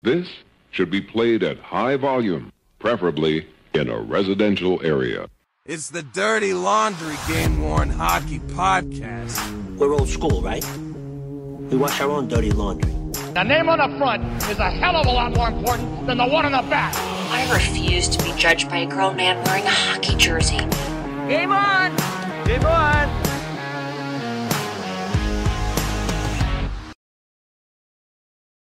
This should be played at high volume, preferably in a residential area. It's the Dirty Laundry Game-Worn Hockey Podcast. We're old school, right? We wash our own dirty laundry. The name on the front is a hell of a lot more important than the one on the back. I refuse to be judged by a grown man wearing a hockey jersey. Game on! Game on!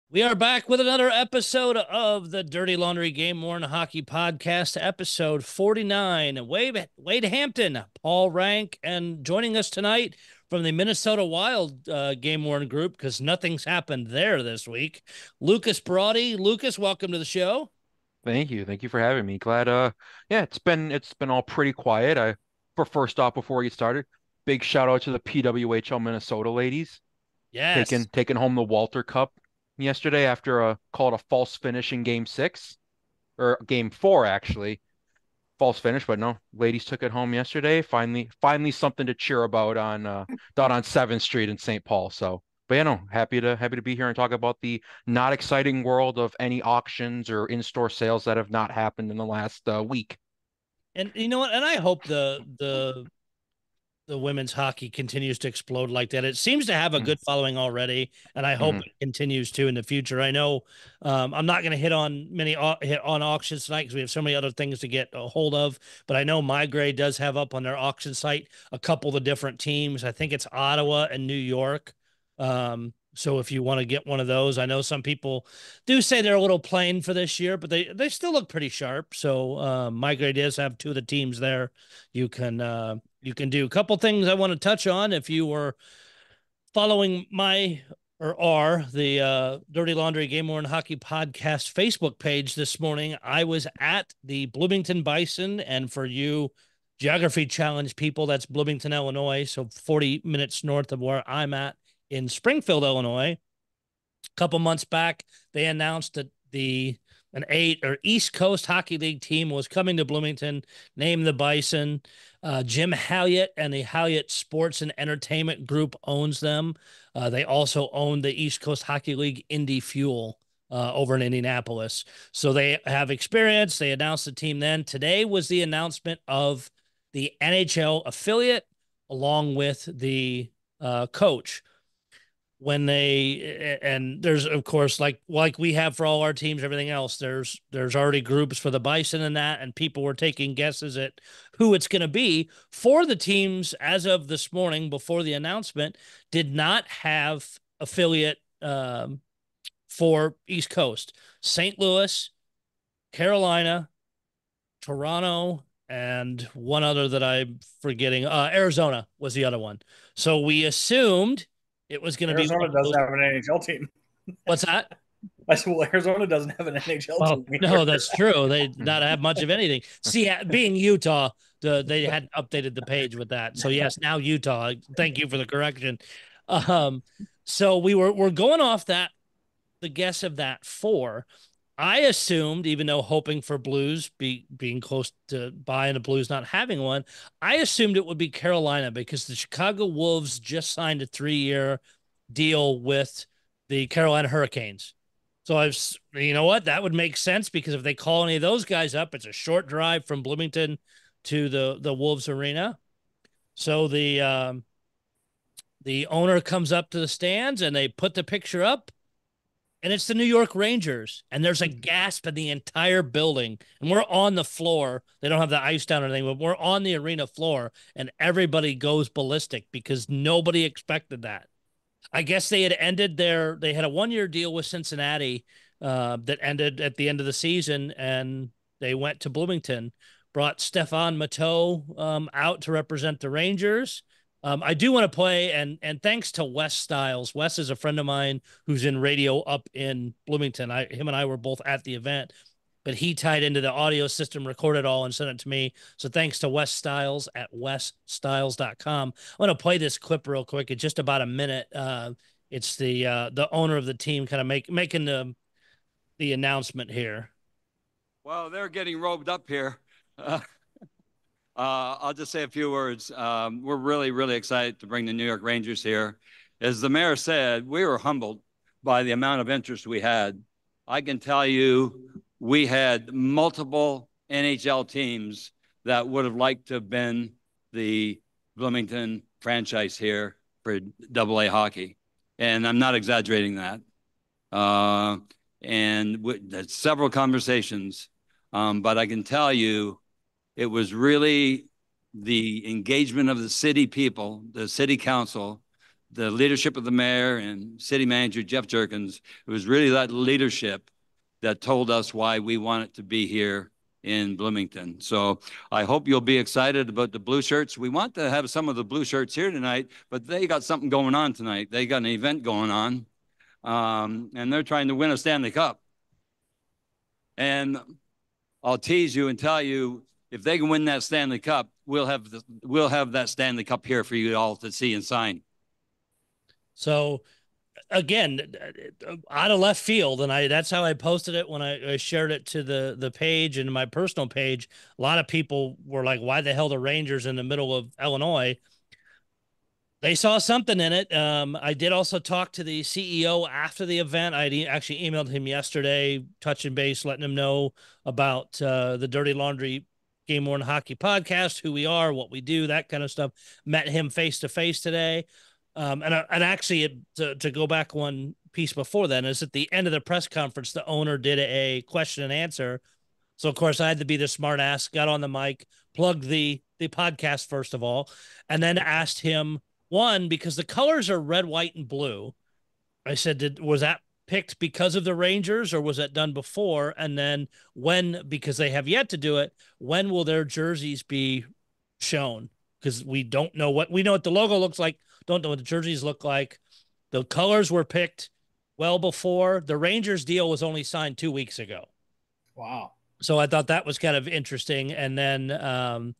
We are back with another episode of the Dirty Laundry Game-Worn Hockey Podcast, episode 49. Wade Hampton, Paul Rank, and joining us tonight from the Minnesota Wild Game-Worn group, because nothing's happened there this week, Lucas Brody. Lucas, welcome to the show. Thank you. Thank you for having me. Glad, it's been all pretty quiet. First off, before we get started, big shout out to the PWHL Minnesota ladies. Yes. Taking home the Walter Cup yesterday after called a false finish in game 6 or game 4, actually. False finish, but no, ladies took it home yesterday. Finally something to cheer about on down on 7th Street in St. Paul. So, but yeah, no, happy to be here and talk about the not exciting world of any auctions or in-store sales that have not happened in the last week. And you know what? And I hope the women's hockey continues to explode like that. It seems to have a good following already, and I hope it continues to in the future. I know I'm not going to hit on auctions tonight because we have so many other things to get a hold of, but I know My Grade does have up on their auction site a couple of the different teams. I think it's Ottawa and New York. So if you want to get one of those, I know some people do say they're a little plain for this year, but they still look pretty sharp. So My Grade does have 2 of the teams there. You can do a couple things I want to touch on. If you were following the Dirty Laundry Game-Worn Hockey Podcast Facebook page this morning, I was at the Bloomington Bison, and for you geography challenge people, that's Bloomington, Illinois, so 40 minutes north of where I'm at in Springfield, Illinois. A couple months back, they announced that an East Coast Hockey League team was coming to Bloomington, named the Bison. Jim Halyett and the Halyett Sports and Entertainment Group owns them. They also own the East Coast Hockey League Indy Fuel over in Indianapolis. So they have experience. They announced the team then. Today was the announcement of the NHL affiliate along with the coach. And there's, of course, like we have for all our teams, everything else, there's already groups for the Bison and that, and people were taking guesses at who it's going to be. For the teams as of this morning before the announcement did not have affiliate for East Coast. St. Louis, Carolina, Toronto, and one other that I'm forgetting. Arizona was the other one. So we assumed it was going to be. Arizona doesn't have an NHL team. What's that? I said, well, Arizona doesn't have an NHL team. No, that's true. They not have much of anything. See, being Utah, they hadn't updated the page with that. So yes, now Utah. Thank you for the correction. So we're going off that, the guess of that 4. I assumed, even though hoping for Blues being close to buying the Blues, not having one, I assumed it would be Carolina because the Chicago Wolves just signed a 3-year deal with the Carolina Hurricanes. So you know what? That would make sense because if they call any of those guys up, it's a short drive from Bloomington to the Wolves arena. So the owner comes up to the stands and they put the picture up. And it's the New York Rangers, and there's a gasp in the entire building, and we're on the floor. They don't have the ice down or anything, but we're on the arena floor, and everybody goes ballistic because nobody expected that. I guess they had had a 1-year deal with Cincinnati that ended at the end of the season, and they went to Bloomington, brought Stefan Matteau out to represent the Rangers. I do want to play, and thanks to Wes Stiles. Wes is a friend of mine who's in radio up in Bloomington. Him and I were both at the event, but he tied into the audio system, recorded all, and sent it to me. So thanks to Wes Stiles at wesstiles.com. I'm going to play this clip real quick. It's just about a minute. It's the owner of the team kind of making the announcement here. Well, they're getting robed up here. I'll just say a few words. We're really, really excited to bring the New York Rangers here. As the mayor said, we were humbled by the amount of interest we had I can tell you we had multiple NHL teams that would have liked to have been the Bloomington franchise here for AA hockey. And I'm not exaggerating that. And there's several conversations, but I can tell you it was really the engagement of the city people, the city council, the leadership of the mayor and city manager Jeff Jerkins. It was really that leadership that told us why we wanted to be here in Bloomington. So I hope you'll be excited about the blue shirts. We want to have some of the blue shirts here tonight, but they got something going on tonight. They got an event going on, and they're trying to win a Stanley Cup. And I'll tease you and tell you, if they can win that Stanley Cup, we'll have that Stanley Cup here for you all to see and sign. So again, out of left field, and that's how I posted it when I shared it to the page and my personal page. A lot of people were like, why the hell the Rangers in the middle of Illinois? They saw something in it. I did also talk to the CEO after the event. I actually emailed him yesterday, touching base, letting him know about the Dirty Laundry Game Worn Hockey podcast, who we are, what we do, that kind of stuff. Met him face to face today. And actually, to go back one piece before then, is at the end of the press conference, the owner did a question and answer. So, of course, I had to be the smart ass, got on the mic, plugged the podcast, first of all, and then asked him, one, because the colors are red, white, and blue. I said, was that picked because of the Rangers, or was that done before? And then when, because they have yet to do it, when will their jerseys be shown? Because we don't know we know what the logo looks like, don't know what the jerseys look like. The colors were picked well before. The Rangers deal was only signed 2 weeks ago. Wow. So I thought that was kind of interesting. And then,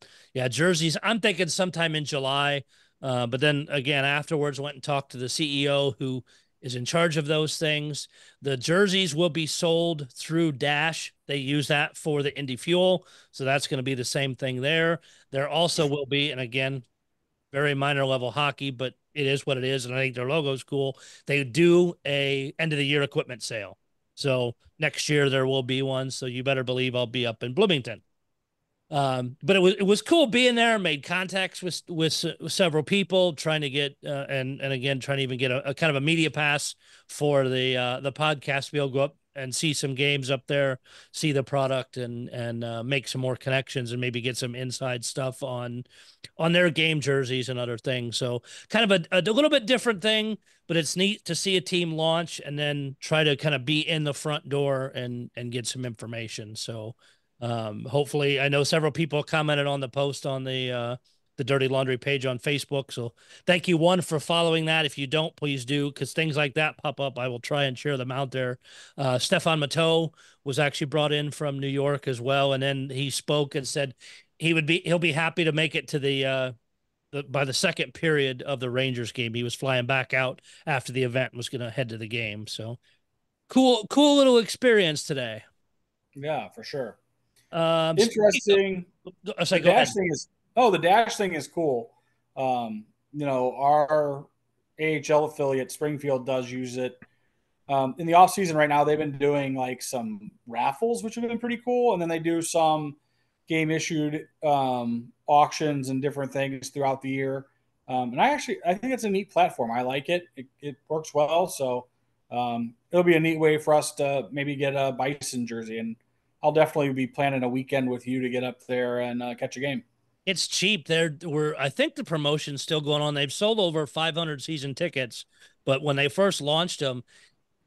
jerseys, I'm thinking sometime in July. But then again, afterwards, went and talked to the CEO who is in charge of those things. The jerseys will be sold through Dash. They use that for the Indy Fuel. So that's going to be the same thing there. There also will be, and again, very minor level hockey, but it is what it is. And I think their logo is cool. They do a end of the year equipment sale. So next year there will be one. So you better believe I'll be up in Bloomington. But it was cool being there. Made contacts with several people, trying to get and again trying to even get a kind of a media pass for the podcast to be able to go up and see some games up there, see the product, and make some more connections and maybe get some inside stuff on their game jerseys and other things. So kind of a little bit different thing, but it's neat to see a team launch and then try to kind of be in the front door and get some information. So hopefully, I know several people commented on the post on the Dirty Laundry page on Facebook. So thank you, one, for following that. If you don't, please do, because things like that pop up. I will try and share them out there. Stefan Matteau was actually brought in from New York as well. And then he spoke and said he'll be happy to make it to by the second period of the Rangers game. He was flying back out after the event and was going to head to the game. So cool little experience today. Yeah, for sure. Interesting. The Dash thing is cool. Our AHL affiliate Springfield does use it. In the off season right now, they've been doing like some raffles, which have been pretty cool. And then they do some game issued auctions and different things throughout the year. And I think it's a neat platform. I like it. It works well. So it'll be a neat way for us to maybe get a Bison jersey, and I'll definitely be planning a weekend with you to get up there and catch a game. It's cheap. I think the promotion's still going on. They've sold over 500 season tickets, but when they first launched them,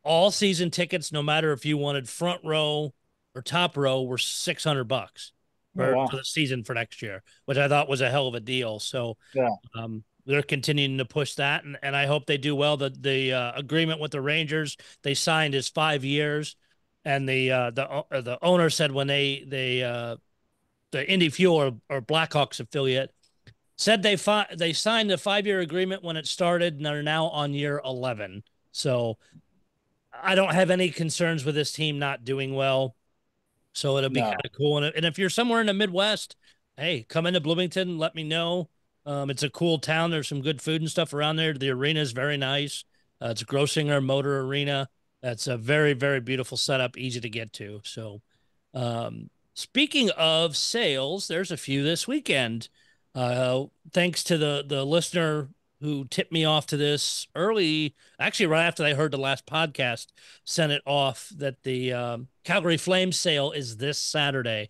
all season tickets, no matter if you wanted front row or top row, were $600 for the season for next year, which I thought was a hell of a deal. So yeah. They're continuing to push that, and I hope they do well. The agreement with the Rangers they signed is 5 years. And the owner said when the Indy Fuel or Blackhawks affiliate said they signed a 5-year agreement when it started, and they're now on year 11. So I don't have any concerns with this team not doing well. So it'll be kind of cool. And if you're somewhere in the Midwest, hey, come into Bloomington, let me know. It's a cool town. There's some good food and stuff around there. The arena is very nice. It's a Grossinger Motor Arena. That's a very, very beautiful setup, easy to get to. So, speaking of sales, there's a few this weekend. Thanks to the listener who tipped me off to this early, actually right after I heard the last podcast, sent it off that the Calgary Flames sale is this Saturday,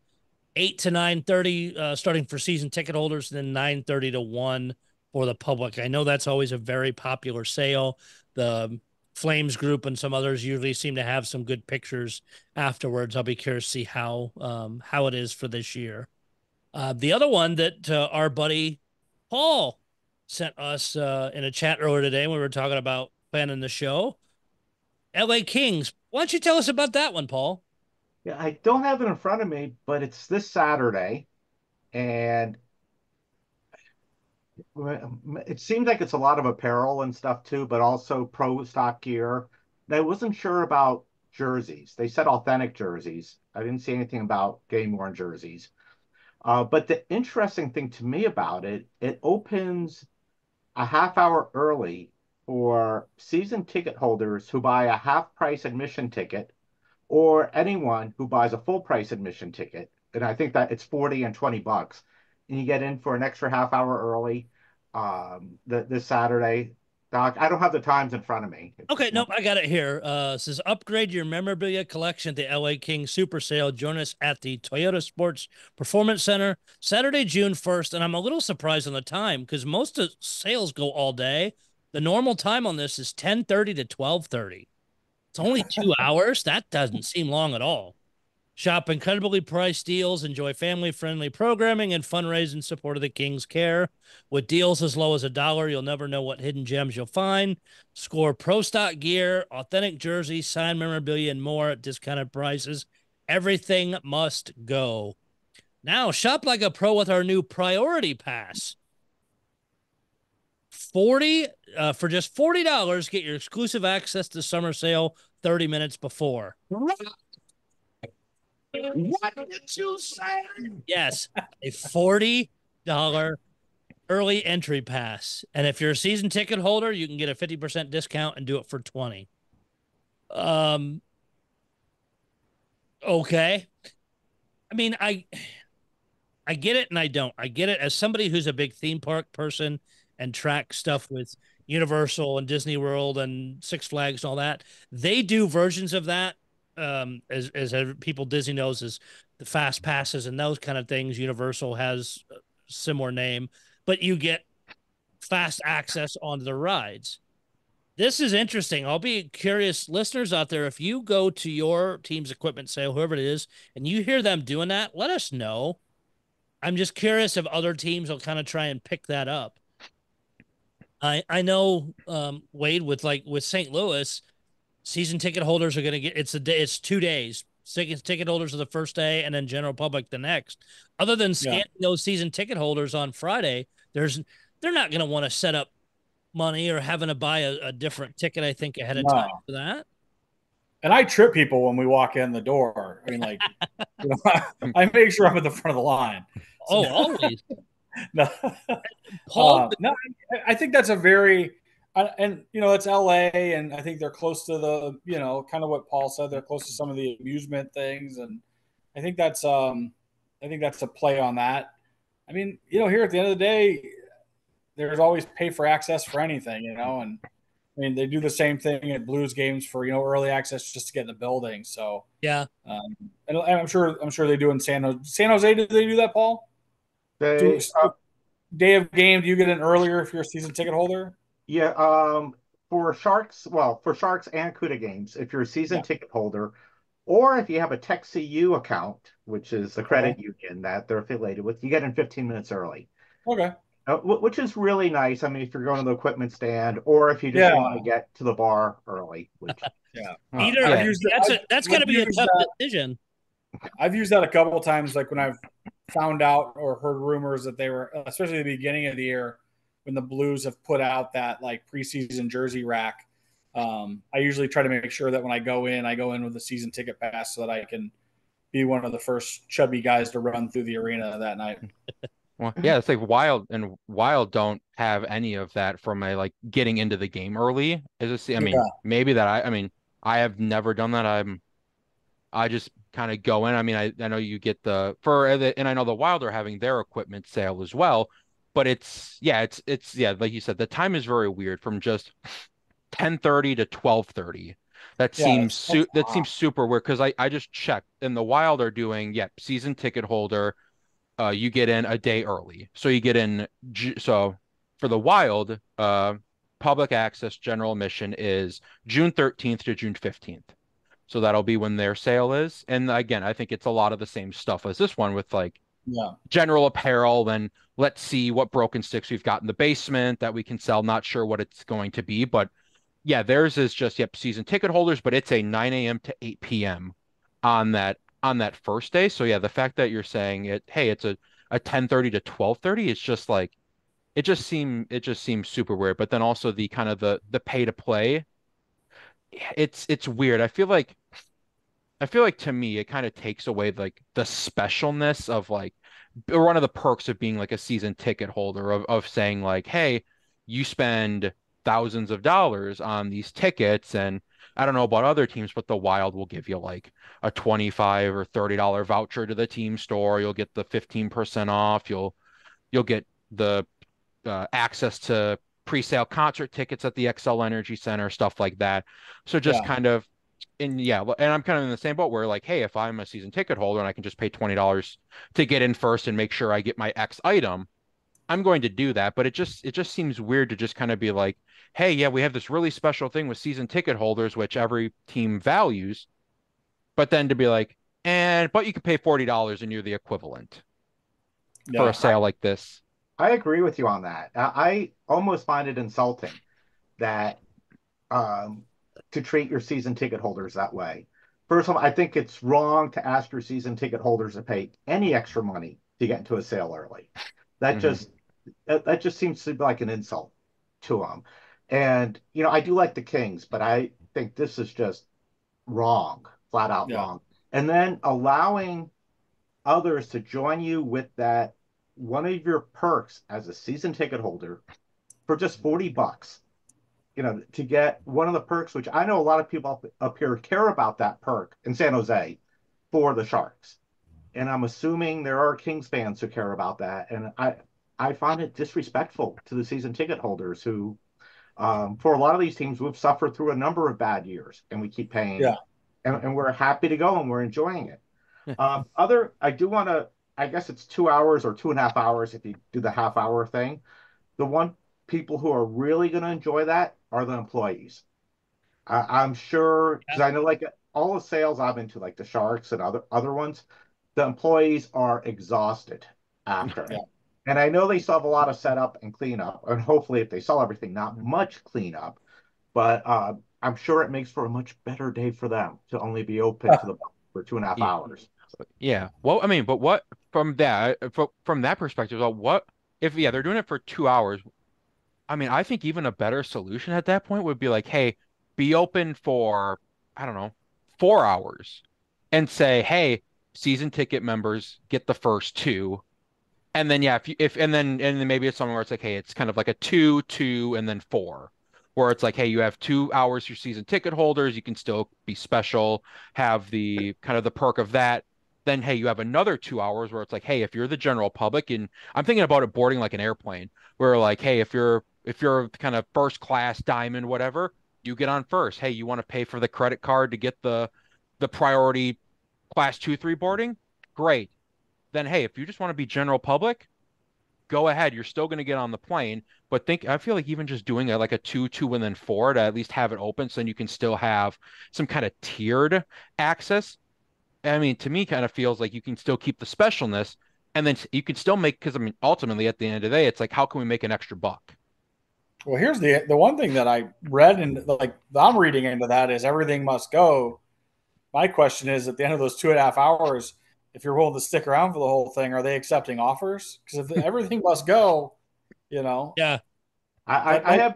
8 to 9:30, starting for season ticket holders, and then 9:30 to 1 for the public. I know that's always a very popular sale. The Flames group and some others usually seem to have some good pictures afterwards. I'll be curious to see how it is for this year. The other one that our buddy Paul sent us in a chat earlier today when we were talking about planning the show, LA Kings. Why don't you tell us about that one, Paul? Yeah, I don't have it in front of me, but it's this Saturday, and it seems like it's a lot of apparel and stuff too, but also pro stock gear. And I wasn't sure about jerseys. They said authentic jerseys. I didn't see anything about game worn jerseys. But the interesting thing to me about it, it opens a half hour early for season ticket holders who buy a half price admission ticket or anyone who buys a full price admission ticket. And I think that it's 40 and $20. And you get in for an extra half hour early this Saturday. Doc, I don't have the times in front of me. Okay, nope, I got it here. It says upgrade your memorabilia collection at the LA King Super Sale. Join us at the Toyota Sports Performance Center Saturday, June 1st. And I'm a little surprised on the time because most of sales go all day. The normal time on this is 10:30 to 12:30. It's only 2 hours. That doesn't seem long at all. Shop incredibly priced deals, enjoy family-friendly programming, and fundraise in support of the King's Care. With deals as low as $1, you'll never know what hidden gems you'll find. Score pro stock gear, authentic jerseys, signed memorabilia, and more at discounted prices. Everything must go. Now, shop like a pro with our new Priority Pass. For just $40, get your exclusive access to summer sale 30 minutes before. What did you say? Yes, a $40 early entry pass. And if you're a season ticket holder, you can get a 50% discount and do it for 20. Okay. I mean, I get it and I don't. I get it as somebody who's a big theme park person and tracks stuff with Universal and Disney World and Six Flags and all that. They do versions of that. As people Disney knows is the fast passes and those kind of things. Universal has a similar name, but you get fast access onto the rides. This is interesting. I'll be curious, listeners out there, if you go to your team's equipment sale, whoever it is, and you hear them doing that, let us know. I'm just curious if other teams will kind of try and pick that up. I know Wade with St. Louis, season ticket holders are going to get it's 2 days. Ticket holders are the first day and then general public the next. Other than scanning those season ticket holders on Friday, they're not going to want to set up money or having to buy a different ticket, I think, ahead of time for that. And I trip people when we walk in the door. I mean, like, I make sure I'm at the front of the line. So, always. No, Paul. No, I think that's a very, and it's LA, and I think they're close to the, kind of what Paul said. They're close to some of the amusement things, and I think that's a play on that. I mean, here at the end of the day, there's always pay for access for anything, and I mean they do the same thing at Blues games for early access just to get in the building. So yeah, and I'm sure they do in San Jose. San Jose, do they do that, Paul? Day of game, do you get in earlier if you're a season ticket holder? Yeah, for Sharks and CUDA games, if you're a season ticket holder, or if you have a TechCU account, which is the credit union that they're affiliated with, you get in 15 minutes early. Okay. Which is really nice. I mean, if you're going to the equipment stand, or if you just want to get to the bar early. Which, that's got to be a tough decision. I've used that a couple of times, like when I've found out or heard rumors that they were, especially at the beginning of the year, when the Blues have put out that like preseason jersey rack. I usually try to make sure that when I go in with a season ticket pass so that I can be one of the first chubby guys to run through the arena that night. Well, yeah, it's like Wild don't have any of that from a like getting into the game early. I mean, maybe that I mean, I have never done that. I just kind of go in. I mean, I know you get and I know the Wild are having their equipment sale as well, but it's yeah, like you said, the time is very weird from just 10:30 to 12:30. Yeah, That seems super weird because I just checked and the Wild are doing, season ticket holder. You get in a day early. So you get in so for the Wild, public access general admission is June 13th to June 15th. So that'll be when their sale is. And again, I think it's a lot of the same stuff as this one with like general apparel. Then let's see what broken sticks we've got in the basement that we can sell. Not sure what it's going to be, but yeah, theirs is just season ticket holders, but it's a 9 a.m. to 8 p.m. on that first day. So yeah, the fact that you're saying it's a 10:30 to 12:30, it's just like it just seems super weird. But then also the kind of the pay to play, it's weird. I feel like to me, it kind of takes away like the specialness of like or one of the perks of being like a season ticket holder of saying like, hey, you spend thousands of dollars on these tickets, and I don't know about other teams, but the Wild will give you like a 25 or $30 voucher to the team store. You'll get the 15% off. You'll get the access to pre-sale concert tickets at the XL Energy Center, stuff like that. So just kind of and I'm kind of in the same boat where like, hey, if I'm a season ticket holder and I can just pay $20 to get in first and make sure I get my X item, I'm going to do that. But it just seems weird to just kind of be like, hey, yeah, we have this really special thing with season ticket holders, which every team values, but then to be like, but you can pay $40 and you're the equivalent for a sale like this. I agree with you on that. I almost find it insulting that to treat your season ticket holders that way. First of all, I think it's wrong to ask your season ticket holders to pay any extra money to get into a sale early. That just that just seems to be like an insult to them. And I do like the Kings, but I think this is just wrong, flat out wrong. And then allowing others to join you with that one of your perks as a season ticket holder for just $40, to get one of the perks, which I know a lot of people up here care about that perk in San Jose for the Sharks. And I'm assuming there are Kings fans who care about that. And I find it disrespectful to the season ticket holders who, for a lot of these teams, we've suffered through a number of bad years and we keep paying. Yeah. And we're happy to go and we're enjoying it. I do want to, I guess it's 2 hours or 2.5 hours if you do the half-hour thing. The one people who are really going to enjoy that are the employees. I'm sure, because I know like all the sales I've been to, like the Sharks and other ones, the employees are exhausted after. And I know they still have a lot of setup and cleanup, and hopefully if they sell everything, not much cleanup, but I'm sure it makes for a much better day for them to only be open to the for 2.5 hours. Yeah. Well, I mean, but what from that perspective, what if they're doing it for 2 hours? I mean, I think even a better solution at that point would be like, hey, be open for, I don't know, 4 hours and say, hey, season ticket members get the first two. And then and then maybe it's somewhere where it's like, hey, it's kind of like a 2, 2, and then 4, where it's like, hey, you have 2 hours for season ticket holders, you can still be special, have the kind of the perk of that. Then hey, you have another 2 hours where it's like, hey, if you're the general public, and I'm thinking about it boarding like an airplane, where like, hey, if you're kind of first class diamond, whatever, you get on first. Hey, you want to pay for the credit card to get the priority class 2, 3 boarding? Great. Then hey, if you just want to be general public, go ahead. You're still going to get on the plane, but I feel like even just doing like a 2, 2, and then 4 to at least have it open so then you can still have some kind of tiered access. I mean, to me, kind of feels like you can still keep the specialness and then you can still because I mean, ultimately at the end of the day, it's like, how can we make an extra buck? Well, here's the one thing that I read and like I'm reading into that is everything must go. My question is at the end of those 2.5 hours, if you're willing to stick around for the whole thing, are they accepting offers? Because if everything must go, Yeah. I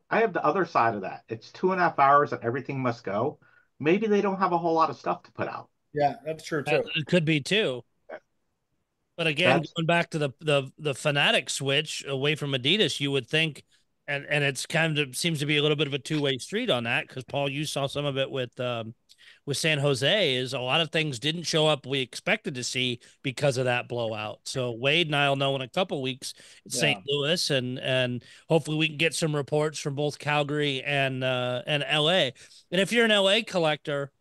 have the other side of that. It's 2.5 hours and everything must go. Maybe they don't have a whole lot of stuff to put out. Yeah, that's true too. It could be too. But again, going back to the Fanatic switch away from Adidas, you would think and it's kind of seems to be a little bit of a two-way street on that, because Paul, you saw some of it with San Jose. Is a lot of things didn't show up we expected to see because of that blowout. So Wade and I'll know in a couple weeks at St. Louis, and hopefully we can get some reports from both Calgary and LA. And if you're an LA collector,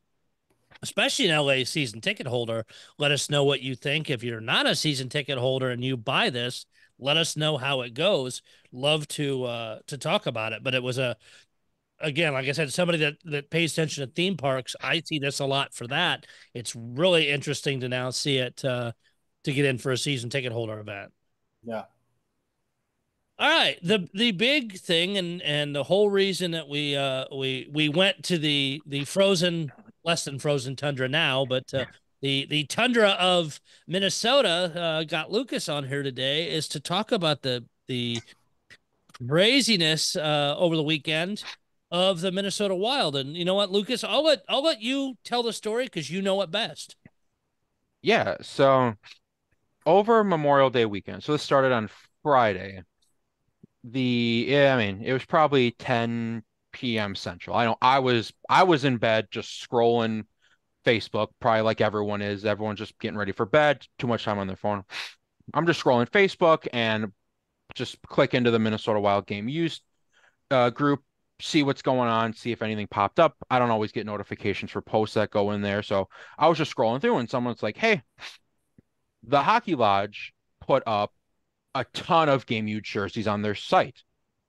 especially an LA season ticket holder, let us know what you think. If you're not a season ticket holder and you buy this, let us know how it goes. Love to talk about it. But it was again, like I said, somebody that pays attention to theme parks. I see this a lot for that. It's really interesting to now see it to get in for a season ticket holder event. Yeah. All right, the big thing and the whole reason that we went to the frozen, less than frozen tundra now, but the tundra of Minnesota, got Lucas on here today, is to talk about the craziness over the weekend of the Minnesota Wild. And you know what, Lucas, I'll let you tell the story because you know it best. Yeah, so over Memorial Day weekend, so this started on Friday. I mean, it was probably 10 p.m. Central. I was in bed just scrolling Facebook, probably like everyone is. Everyone's just getting ready for bed, too much time on their phone. I'm just scrolling Facebook and just click into the Minnesota Wild game used group, see what's going on, see if anything popped up. I don't always get notifications for posts that go in there. So I was just scrolling through and someone's like, hey, the Hockey Lodge put up a ton of game used jerseys on their site.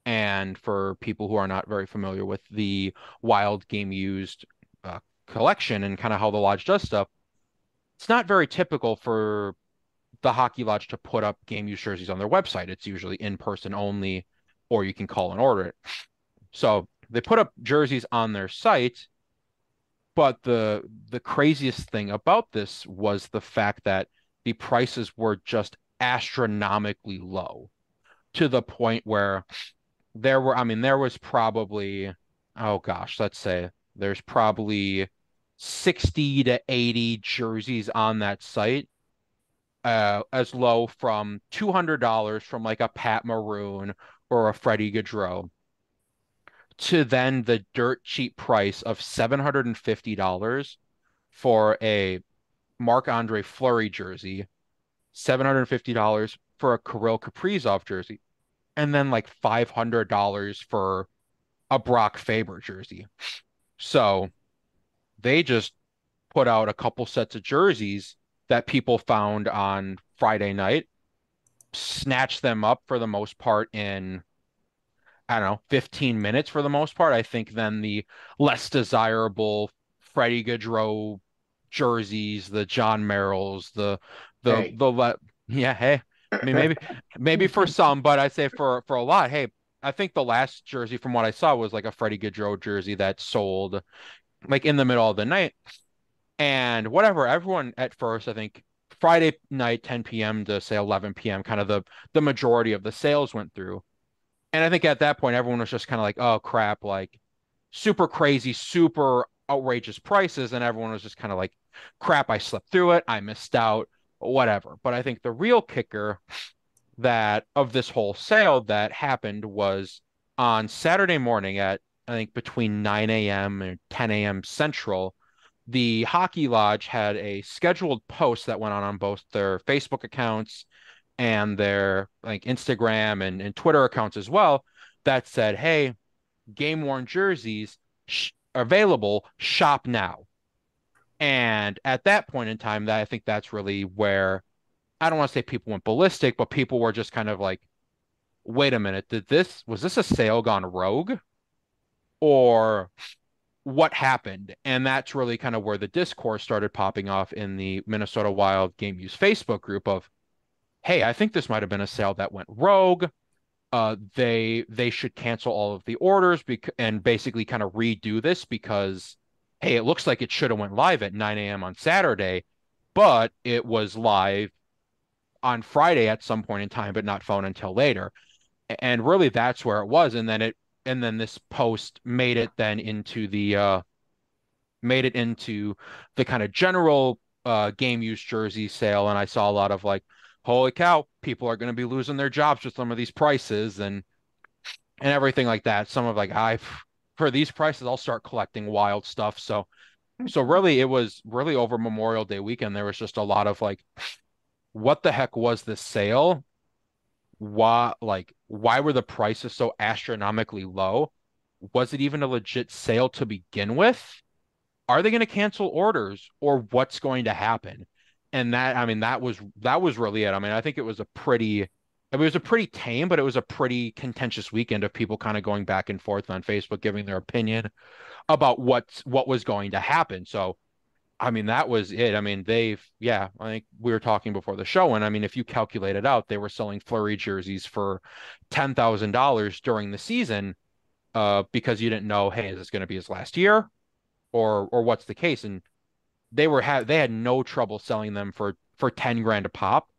And for people who are not very familiar with the Wild game used collection and kind of how the Lodge does stuff, it's not very typical for the Hockey Lodge to put up game used jerseys on their website. It's usually in person only, or you can call and order it. So they put up jerseys on their site, but the craziest thing about this was the fact that the prices were just astronomically low, to the point where there was probably, oh gosh, let's say there's probably 60 to 80 jerseys on that site, as low from $200 from like a Pat Maroon or a Freddie Gaudreau, to then the dirt cheap price of $750 for a Marc-Andre Fleury jersey, $750 for a Kirill Kaprizov jersey, and then like $500 for a Brock Faber jersey. So they just put out a couple sets of jerseys that people found on Friday night, snatched them up for the most part in, I don't know, 15 minutes for the most part. I think then the less desirable Freddie Gaudreau jerseys, the John Merrills, Hey. yeah, hey. I mean, maybe for some, but I'd say for a lot, hey, I think the last jersey from what I saw was like a Freddie Gaudreau jersey that sold like in the middle of the night. And whatever, everyone at first, I think Friday night, 10 p.m. to say 11 p.m., kind of the majority of the sales went through. And I think at that point, everyone was just kind of like, oh crap, like super crazy, super outrageous prices. And everyone was just kind of like, crap, I slept through it. I missed out, whatever. But I think the real kicker that of this whole sale that happened was on Saturday morning at, I think, between 9 a.m. and 10 a.m. Central. The Hockey Lodge had a scheduled post that went on both their Facebook accounts and their like Instagram and Twitter accounts as well, that said, hey, game worn jerseys available, shop now. And at that point in time, that I think that's really where, I don't want to say people went ballistic, but people were just kind of like, wait a minute, was this a sale gone rogue? Or what happened? And that's really kind of where the discourse started popping off in the Minnesota Wild Game Use Facebook group of, hey, I think this might have been a sale that went rogue. They should cancel all of the orders and basically kind of redo this because, hey, it looks like it should have went live at 9 a.m. on Saturday, but it was live on Friday at some point in time, but not phone until later. And really that's where it was. And then this post made it into the kind of general game use jersey sale. And I saw a lot of like, holy cow, people are going to be losing their jobs with some of these prices. And and everything like that. Some of like for these prices, I'll start collecting wild stuff. So really, it was really over Memorial Day weekend. There was just a lot of like, what the heck was this sale? Why were the prices so astronomically low? Was it even a legit sale to begin with? Are they going to cancel orders or what's going to happen? And that, I mean, that was really it. I mean, I think it was a pretty tame, but it was a pretty contentious weekend of people kind of going back and forth on Facebook, giving their opinion about what was going to happen. So, I mean, that was it. I mean, I think we were talking before the show, and I mean, if you calculate it out, they were selling Flurry jerseys for $10,000 during the season, because you didn't know, hey, is this going to be his last year, or what's the case? And they had no trouble selling them for 10 grand a pop.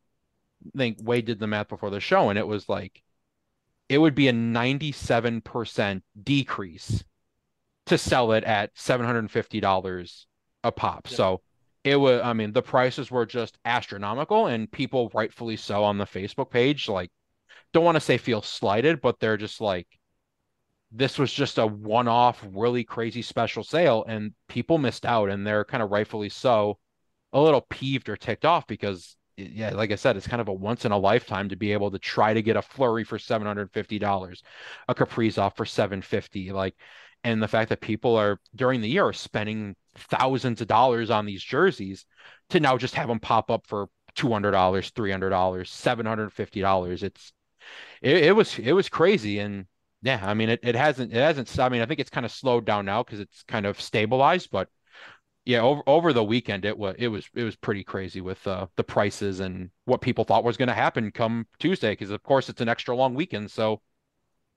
I think Wade did the math before the show, and it was like it would be a 97% decrease to sell it at $750 a pop. Yeah. So it was, I mean, the prices were just astronomical, and people rightfully so on the Facebook page, like, don't want to say feel slighted, but they're just like, this was just a one-off, really crazy special sale, and people missed out, and they're kind of rightfully so a little peeved or ticked off because, yeah, like I said, it's kind of a once in a lifetime to be able to try to get a Flurry for $750, a Kaprizov for $750, like, and the fact that people are during the year are spending thousands of dollars on these jerseys to now just have them pop up for $200, $300, $750. It was crazy. And yeah, I mean, it hasn't, I mean, I think it's kind of slowed down now because it's kind of stabilized, but yeah, over the weekend it was pretty crazy with the prices and what people thought was going to happen come Tuesday, because of course it's an extra long weekend, so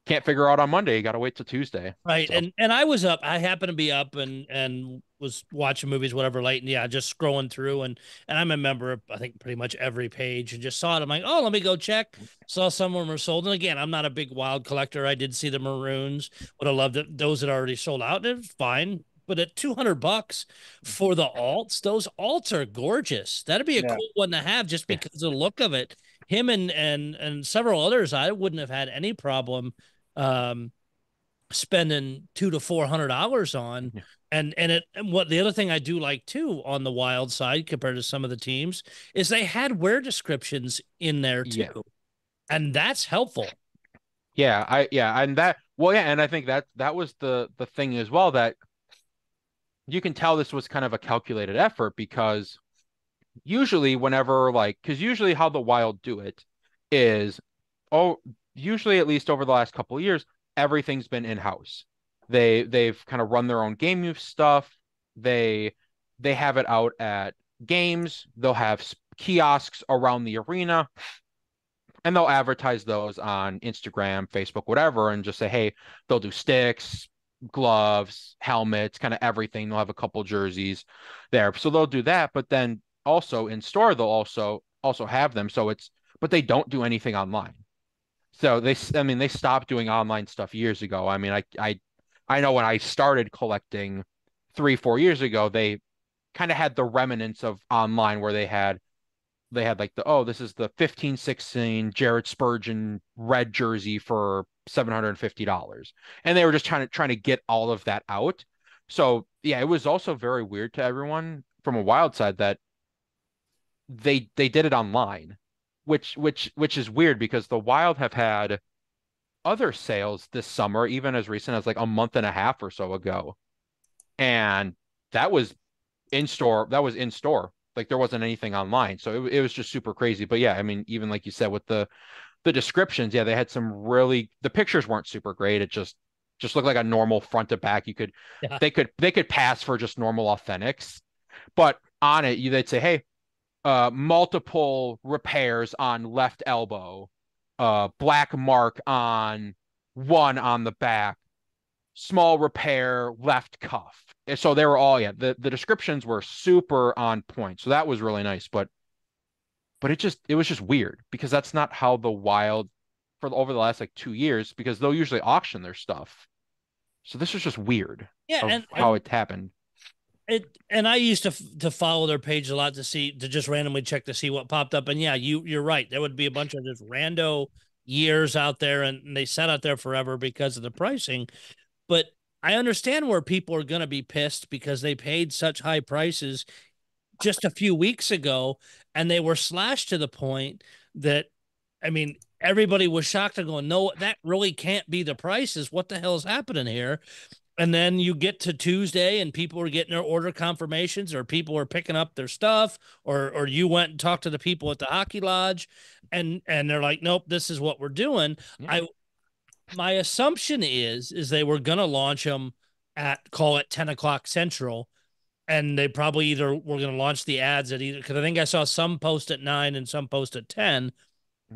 can't figure out on Monday. You got to wait till Tuesday. Right. So. And I was up. I happened to be up and was watching movies, whatever, late. And yeah, just scrolling through. And I'm a member of, I think, pretty much every page, and just saw it. I'm like, oh, let me go check. Saw some of them were sold. And again, I'm not a big wild collector. I did see the maroons. Would have loved it. Those that already sold out. It's fine. But at $200 for the alts, those alts are gorgeous. That'd be a cool one to have just because of the look of it. Him and several others, I wouldn't have had any problem spending $200 to $400 on. Yeah. And what the other thing I do like too on the wild side compared to some of the teams is they had wear descriptions in there too. Yeah. And that's helpful. Yeah, and and I think that was the thing as well, that you can tell this was kind of a calculated effort, because usually because usually how the Wild do it is, usually at least over the last couple of years, everything's been in-house. They've kind of run their own game use stuff. They have it out at games. They'll have kiosks around the arena, and they'll advertise those on Instagram, Facebook, whatever, and just say, hey, they'll do sticks, gloves, helmets, kind of everything. They'll have a couple jerseys there. So they'll do that, but then also in store, they'll also have them. But they don't do anything online. So they stopped doing online stuff years ago. I mean, I know when I started collecting 3-4 years ago, they kind of had the remnants of online where they had like this is the 15-16 Jared Spurgeon red jersey for $750. And they were just trying to get all of that out. So yeah, it was also very weird to everyone from a Wild side that they did it online, which is weird, because the Wild have had other sales this summer, even as recent as like a month and a half or so ago. And that was in store. Like there wasn't anything online. So it was just super crazy. But yeah, I mean, even like you said with the descriptions, yeah, they had the pictures weren't super great. It just looked like a normal front to back. They could pass for just normal authentics, but on it, they'd say, hey, multiple repairs on left elbow, black mark on one on the back, small repair left cuff. And so they were all, the descriptions were super on point. So that was really nice, but it was just weird, because that's not how the Wild over the last like 2 years, because they'll usually auction their stuff. So this was just weird. Yeah, how it happened. And I used to follow their page a lot to just randomly check to see what popped up. And yeah, you're right. There would be a bunch of just rando years out there and they sat out there forever because of the pricing. But I understand where people are going to be pissed because they paid such high prices just a few weeks ago and they were slashed to the point that, I mean, everybody was shocked and going, no, that really can't be the prices. What the hell is happening here? And then you get to Tuesday and people are getting their order confirmations, or people are picking up their stuff, or you went and talked to the people at the hockey lodge and they're like, nope, this is what we're doing. Yeah. My assumption is they were going to launch them at, call it 10 o'clock Central. And they probably either were going to launch the ads at either, because I think I saw some post at 9 and some post at 10,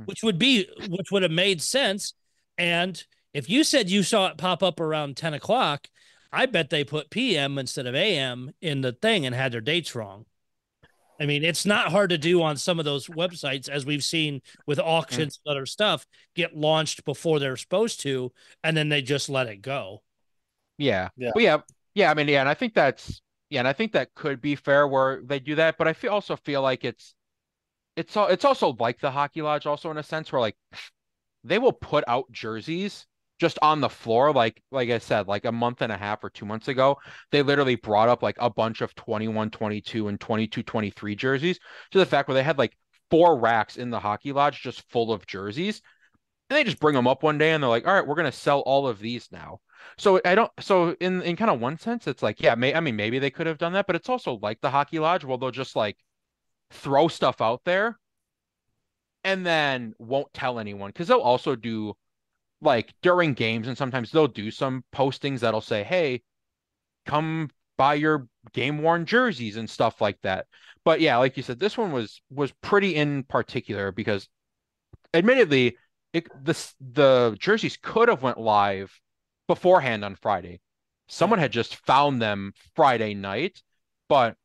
which would have made sense. And if you said you saw it pop up around 10 o'clock, I bet they put PM instead of AM in the thing and had their dates wrong. I mean, it's not hard to do on some of those websites, as we've seen with auctions and other stuff, get launched before they're supposed to, and then they just let it go. Yeah. But I mean, and I think and I think that could be fair where they do that, but I also feel like it's also like the Hockey Lodge also in a sense where like they will put out jerseys just on the floor. Like I said, like a month and a half or 2 months ago, they literally brought up like a bunch of 21, 22 and 22, 23 jerseys to the fact where they had like 4 racks in the Hockey Lodge just full of jerseys. And they just bring them up one day and they're like, all right, we're going to sell all of these now. So in kind of one sense, it's like, yeah, I mean, maybe they could have done that, but it's also like the Hockey Lodge where they'll just like throw stuff out there and then won't tell anyone, because they'll also do like during games and sometimes they'll do some postings that'll say, hey, come buy your game worn jerseys and stuff like that. But yeah, like you said, this one was pretty in particular because admittedly the jerseys could have went live beforehand on Friday. Someone had just found them Friday night, but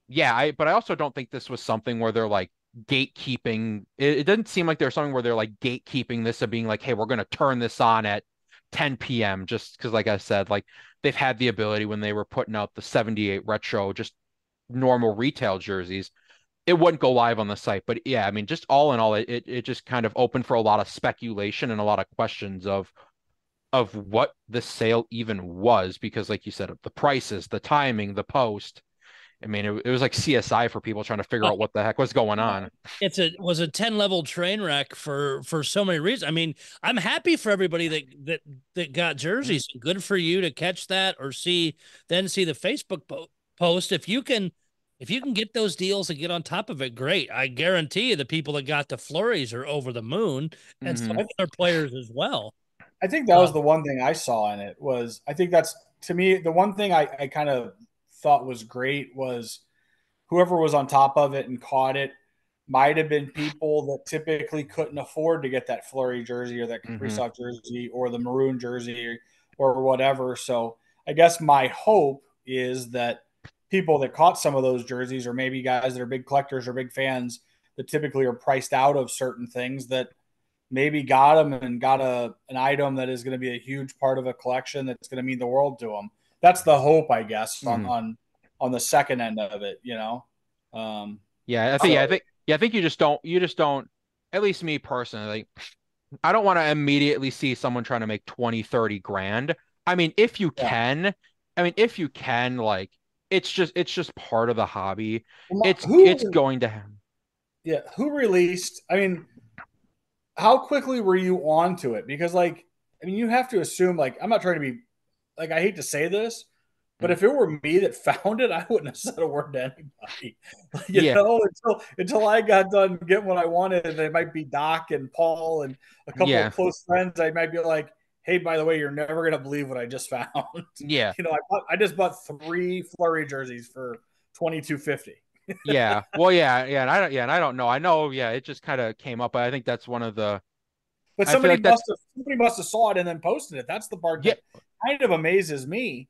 yeah, but I also don't think this was something where they're like gatekeeping. It didn't seem like there's something where they're like gatekeeping this and being like, hey, we're going to turn this on at 10 p.m. just because, like I said, like they've had the ability when they were putting out the 78 retro, just normal retail jerseys, it wouldn't go live on the site. But yeah, I mean, just all in all, it just kind of opened for a lot of speculation and a lot of questions of what the sale even was, because like you said, the prices, the timing, the post. I mean, it was like CSI for people trying to figure out what the heck was going on. It was a 10-level train wreck for so many reasons. I mean, I'm happy for everybody that got jerseys. Good for you to catch that or see the Facebook post. If you can get those deals and get on top of it, great. I guarantee you the people that got the flurries are over the moon, and some other players as well. I think that was the one thing I saw in it was, I think that's, to me, the one thing I kind of thought was great was whoever was on top of it and caught it might have been people that typically couldn't afford to get that Flurry jersey or that Kaprizov jersey or the maroon jersey or whatever. So I guess my hope is that people that caught some of those jerseys, or maybe guys that are big collectors or big fans that typically are priced out of certain things, that maybe got them and got an item that is going to be a huge part of a collection that's going to mean the world to them. That's the hope, I guess, on the second end of it, you know? I think you just don't, at least me personally, I don't want to immediately see someone trying to make 20, 30 grand. I mean, if you can, like, it's just part of the hobby. It's going to happen. Yeah. Who released, I mean, how quickly were you onto it? Because, like, I mean, you have to assume, like, I'm not trying to be, like, I hate to say this, but if it were me that found it, I wouldn't have said a word to anybody. You know, until I got done getting what I wanted, and it might be Doc and Paul and a couple of close friends. I might be like, "Hey, by the way, you're never gonna believe what I just found." Yeah, you know, I just bought 3 Flurry jerseys for $22.50. Yeah, well, and I don't know. I know, it just kind of came up, but I think that's one of the. But somebody must have saw it and then posted it. That's the part that kind of amazes me.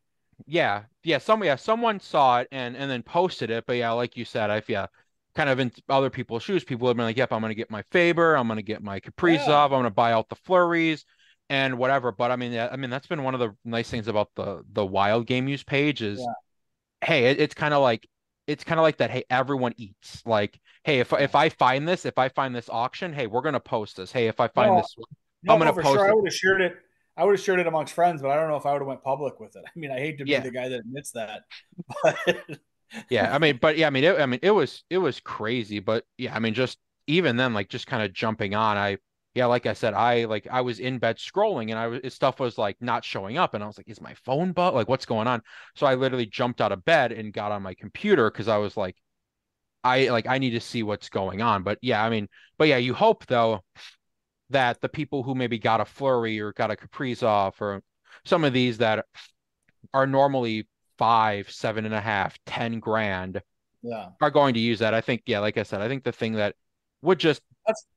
Someone saw it and then posted it. But yeah, like you said, kind of in other people's shoes, people have been like, "Yep, I'm gonna get my Faber, I'm gonna get my Kaprizov, I'm gonna buy out the Flurries and whatever." But I mean, that's been one of the nice things about the Wild Game Use page is, hey, it's kind of like it's kind of like that. Hey, everyone eats. Like, hey, if I find this, if I find this auction, hey, we're gonna post this. Hey, if I find No, this, I'm no, gonna for sure. post I it. would have shared it. I would have shared it amongst friends, but I don't know if I would have went public with it. I mean, I hate to be Yeah, the guy that admits that, but yeah. I mean, but yeah, I mean, it was crazy. But yeah, I mean, just even then, like, just kind of jumping on. Yeah, like I said, I was in bed scrolling, and stuff was like not showing up, and I was like, is my phone but like what's going on? So I literally jumped out of bed and got on my computer because I was like, I need to see what's going on. But yeah, I mean, but yeah, you hope though that the people who maybe got a flurry or got a Kaprizov or some of these that are normally 5, 7.5, 10 grand yeah, are going to use that. I think, yeah, like I said, I think the thing that would just,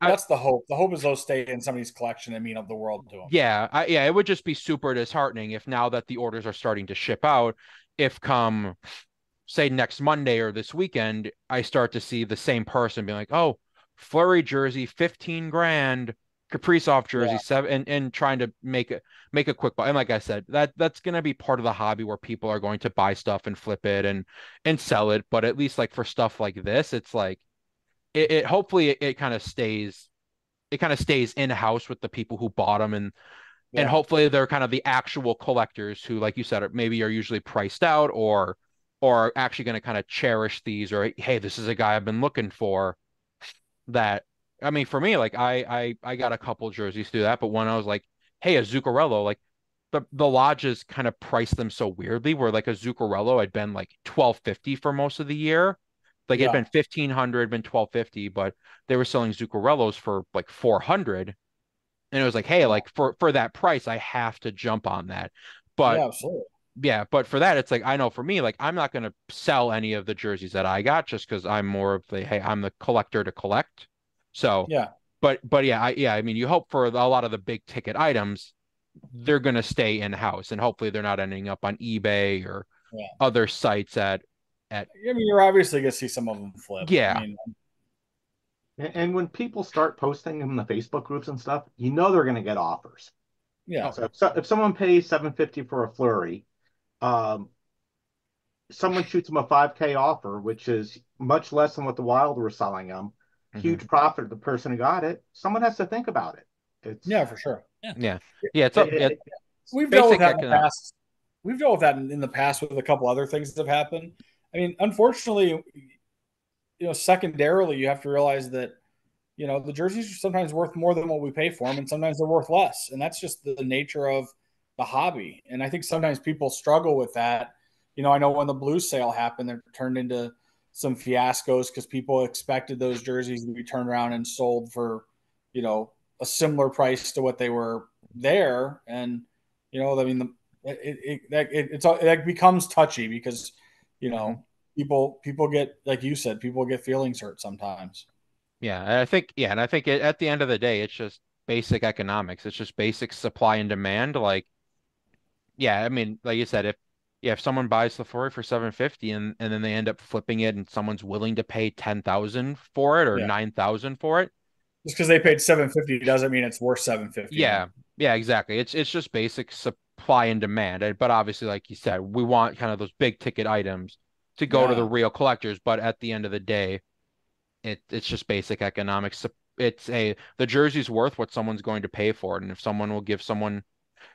that's the hope. The hope is those stay in somebody's collection and mean of the world to them. yeah, it would just be super disheartening if now that the orders are starting to ship out, if come say next Monday or this weekend, I start to see the same person being like, oh, Flurry jersey, 15 grand, Kaprizov jersey, Yeah, seven, and trying to make a quick buy. And like I said, that's gonna be part of the hobby where people are going to buy stuff and flip it and sell it. But at least like for stuff like this, it's like it hopefully it kind of stays in house with the people who bought them and yeah, hopefully they're kind of the actual collectors who, like you said, maybe are usually priced out or actually going to kind of cherish these, or hey, this is a guy I've been looking for. That I mean, for me, like I got a couple jerseys through that, but when I was like, hey, a Zuccarello, like the lodges kind of priced them so weirdly, where like a Zuccarello had been like 1250 for most of the year. Like it'd yeah, been 1500, been 1250, but they were selling Zuccarellos for like 400. And it was like, hey, yeah, like for that price, I have to jump on that. But yeah, absolutely. yeah, but for that, it's like I know for me, like I'm not gonna sell any of the jerseys that I got just because I'm more of the hey, I'm the collector to collect. So, Yeah, but yeah, I mean, you hope for a lot of the big ticket items, they're gonna stay in house, and hopefully they're not ending up on eBay or yeah. other sites at I mean, you're obviously gonna see some of them flip. I yeah, mean, And when people start posting them in the Facebook groups and stuff, you know they're going to get offers. yeah, oh, So if someone pays 750 for a flurry, um, someone shoots them a 5K offer, which is much less than what the Wild were selling them. mhm. Huge profit to the person who got it. Someone has to think about it. yeah, It's for sure. Yeah, yeah, it, it, it's We've dealt with basic that in the economic. past. We've dealt with that in the past with a couple other things that have happened. I mean, unfortunately, secondarily, you have to realize that the jerseys are sometimes worth more than what we pay for them, and sometimes they're worth less, and that's just the nature of the hobby. And I think sometimes people struggle with that. I know when the Blues sale happened, it turned into some fiascos because people expected those jerseys to be turned around and sold for, a similar price to what they were there, and I mean, it becomes touchy because you Mhm. know people get, like you said, people get feelings hurt sometimes. Yeah, and I think at the end of the day, it's just basic economics. It's just basic supply and demand. Like, yeah, I mean, like you said, if someone buys the Ferrari for 750 and then they end up flipping it and someone's willing to pay 10,000 for it or Yeah. 9,000 for it, Just because they paid 750 doesn't mean it's worth 750 yeah, more. yeah, exactly. It's just basic supply and demand. But obviously, like you said, we want kind of those big ticket items to go to the Yeah. real collectors. But at the end of the day, it's just basic economics. The jersey's worth what someone's going to pay for it, and if someone will give someone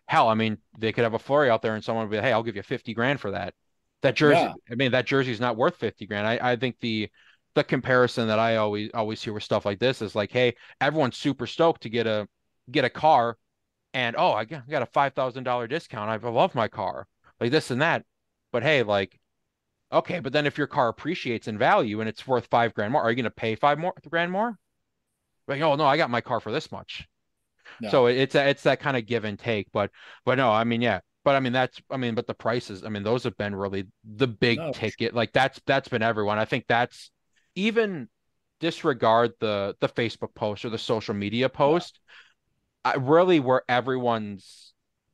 hell, I mean, they could have a flurry out there and someone would be, hey, I'll give you 50 grand for that. That jersey, Yeah. I mean, that jersey's not worth 50 grand. I think the comparison that I always hear with stuff like this is like, hey, everyone's super stoked to get a car, and oh, I got a $5,000 discount. I love my car, like this and that. But hey, like, okay, but then if your car appreciates in value and it's worth 5 grand more, are you going to pay 5 grand more? Like, oh no, I got my car for this much. Yeah. So it's that kind of give and take, but no, I mean yeah, but I mean but the prices, I mean those have been really the big No. ticket. Like that's been everyone. I think that's even disregard the Facebook post or the social media Yeah. post. Really where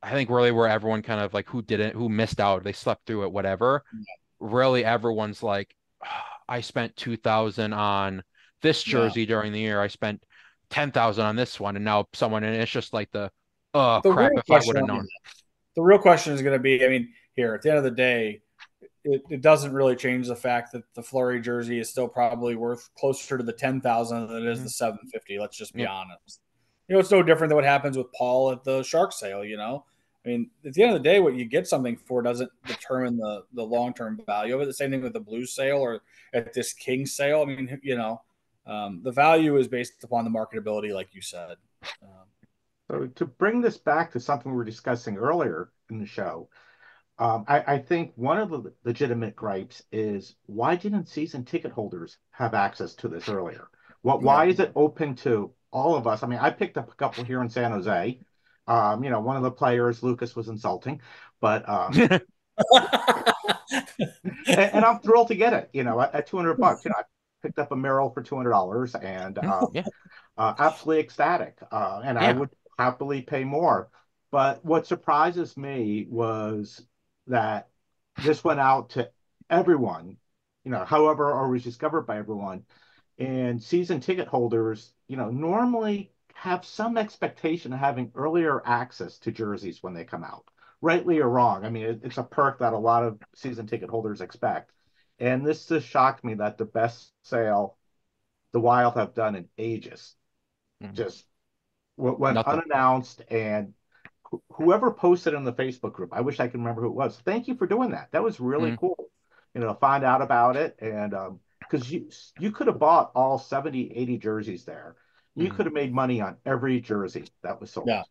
I think really where everyone kind of like who missed out, they slept through it, whatever. Really everyone's like, I spent 2,000 on this Yeah. jersey during the year. I spent 10,000 on this one, and now someone, and it's just like oh The crap, real if I would question, have I mean, known. the real question is going to be, I mean, here at the end of the day, it doesn't really change the fact that the Flurry jersey is still probably worth closer to the 10,000 than it is the 750. Let's just be honest. It's no different than what happens with Paul at the shark sale. I mean, at the end of the day, what you get something for doesn't determine the long term value of it. The same thing with the blue sale or at this king sale. I mean, the value is based upon the marketability, like you said. So to bring this back to something we were discussing earlier in the show, I think one of the legitimate gripes is why didn't season ticket holders have access to this earlier? Why is it open to all of us? I mean, I picked up a couple here in San Jose. One of the players, Lucas, was insulting, but and I'm thrilled to get it. At $200, I picked up a Merrill for $200 and absolutely ecstatic. And I would happily pay more. But what surprises me was that this went out to everyone, however, or was discovered by everyone. And season ticket holders, normally have some expectation of having earlier access to jerseys when they come out, rightly or wrong. I mean, it's a perk that a lot of season ticket holders expect. And this just shocked me that the best sale the Wild have done in ages just went unannounced, and whoever posted in the Facebook group, I wish I could remember who it was. Thank you for doing that. That was really cool, find out about it. And because you could have bought all 70, 80 jerseys there. You could have made money on every jersey that was sold. Yeah.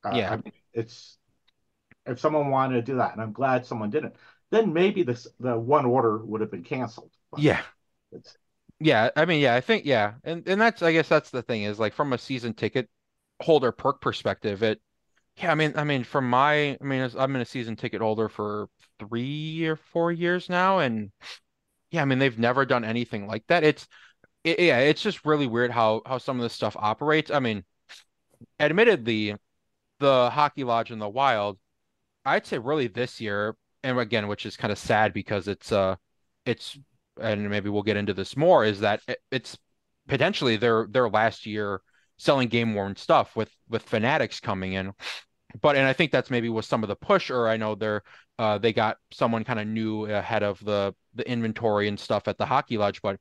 I mean, it's if someone wanted to do that, and I'm glad someone didn't, then maybe the one order would have been canceled. But I think and that's, I guess that's the thing, is like from a season ticket holder perk perspective, I've been a season ticket holder for 3 or 4 years now, and I mean, they've never done anything like that. It's just really weird how some of this stuff operates. I mean, admittedly, the Hockey Lodge and the Wild, I'd say really this year, and again, which is kind of sad because it's and maybe we'll get into this more, is that it's potentially their last year selling game worn stuff with Fanatics coming in. And I think that's maybe with some of the push, or I know they got someone kind of new ahead of the inventory and stuff at the Hockey Lodge. But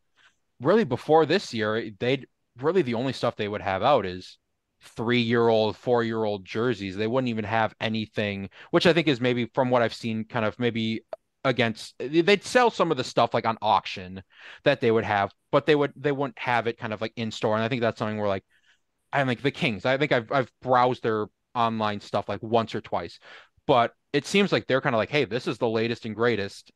really before this year, the only stuff they would have out is 3-year-old, 4-year-old jerseys. They wouldn't even have anything, which I think is maybe from what I've seen kind of maybe they'd sell some of the stuff like on auction that they would have, but they wouldn't have it kind of like in store. And I think that's something where, like, I like the Kings. I think I've browsed their online stuff like once or twice, but it seems like they're kind of like, hey, this is the latest and greatest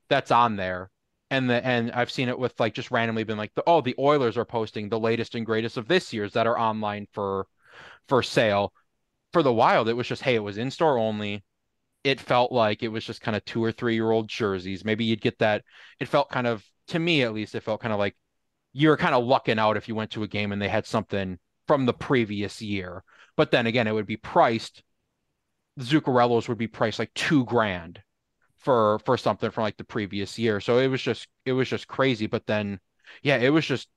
that's on there. And I've seen it with like just randomly been like, the Oilers are posting the latest and greatest of this year's that are online for sale. For the Wild, it was just, hey, it was in store only. It felt like it was just kind of 2 or 3-year-old jerseys. Maybe you'd get that. It felt kind of, to me at least, it felt kind of like you were kind of lucking out if you went to a game and they had something from the previous year. But then again, it would be priced. Zuccarello's would be priced like $2,000 for something from like the previous year. So it was just crazy. But then, it was just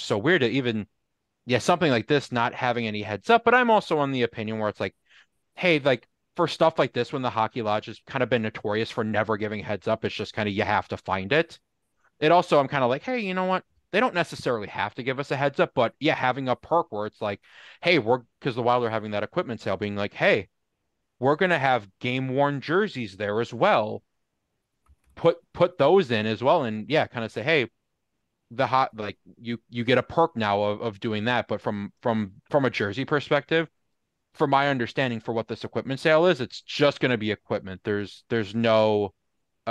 so weird to even, something like this not having any heads up. But I'm also on the opinion where it's like, hey, like for stuff like this, when the Hockey Lodge has kind of been notorious for never giving heads up, it's just kind of, you have to find it. It also, I'm kind of like, hey, you know what? They don't necessarily have to give us a heads up, but having a perk where it's like, hey, because the Wild are having that equipment sale, being like, hey, we're going to have game worn jerseys there as well. Put those in as well. And kind of say, hey, like you get a perk now of doing that. But from a jersey perspective, from my understanding for what this equipment sale is, it's just going to be equipment. There's no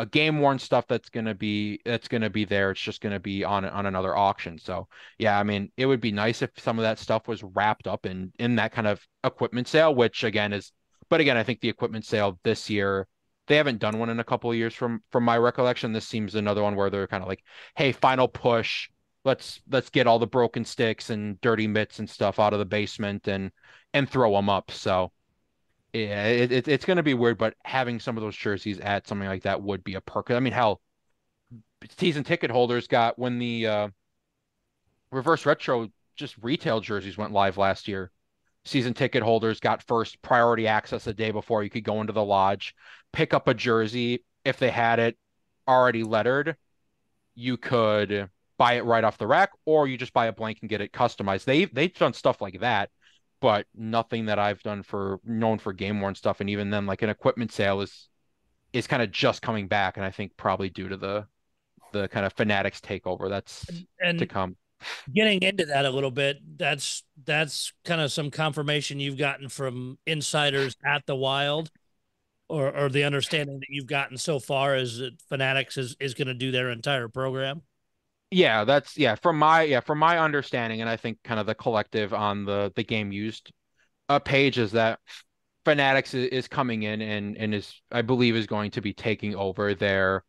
game worn stuff that's going to be there. It's just going to be on another auction. So I mean, it would be nice if some of that stuff was wrapped up in that kind of equipment sale, which again I think the equipment sale this year, they haven't done one in a couple of years from my recollection. This seems another one where they're kind of like, hey, final push. Let's get all the broken sticks and dirty mitts and stuff out of the basement and throw them up. So it's going to be weird, but having some of those jerseys at something like that would be a perk. I mean, hell, season ticket holders got, when the reverse retro just retail jerseys went live last year, season ticket holders got first priority access a day before. You could go into the lodge, pick up a jersey, if they had it already lettered, you could buy it right off the rack, or you just buy a blank and get it customized. They've done stuff like that, but nothing that I've done for known for game worn stuff. And even then, like an equipment sale is kind of just coming back, and I think probably due to the kind of Fanatics takeover that's to And come. getting into that a little bit, that's kind of some confirmation you've gotten from insiders at the Wild, or the understanding that you've gotten so far is that Fanatics is going to do their entire program. Yeah, that's from my understanding, and I think kind of the collective on the game used page is that Fanatics is coming in and is I believe is going to be taking over their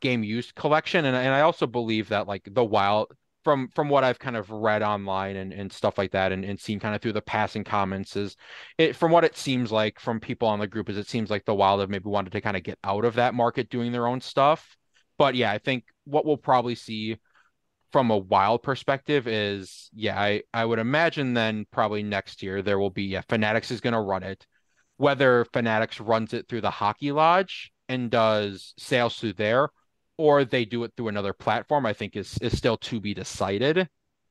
game used collection, and I also believe that like the Wild from what I've kind of read online and stuff like that and seen kind of through the passing comments is it from what it seems like from people on the group is it seems like the Wild have maybe wanted to kind of get out of that market doing their own stuff. But yeah, I think what we'll probably see from a Wild perspective is, yeah, I would imagine then probably next year there will be, yeah, Fanatics is going to run it. Whether Fanatics runs it through the Hockey Lodge and does sales through there, or they do it through another platform, I think is still to be decided.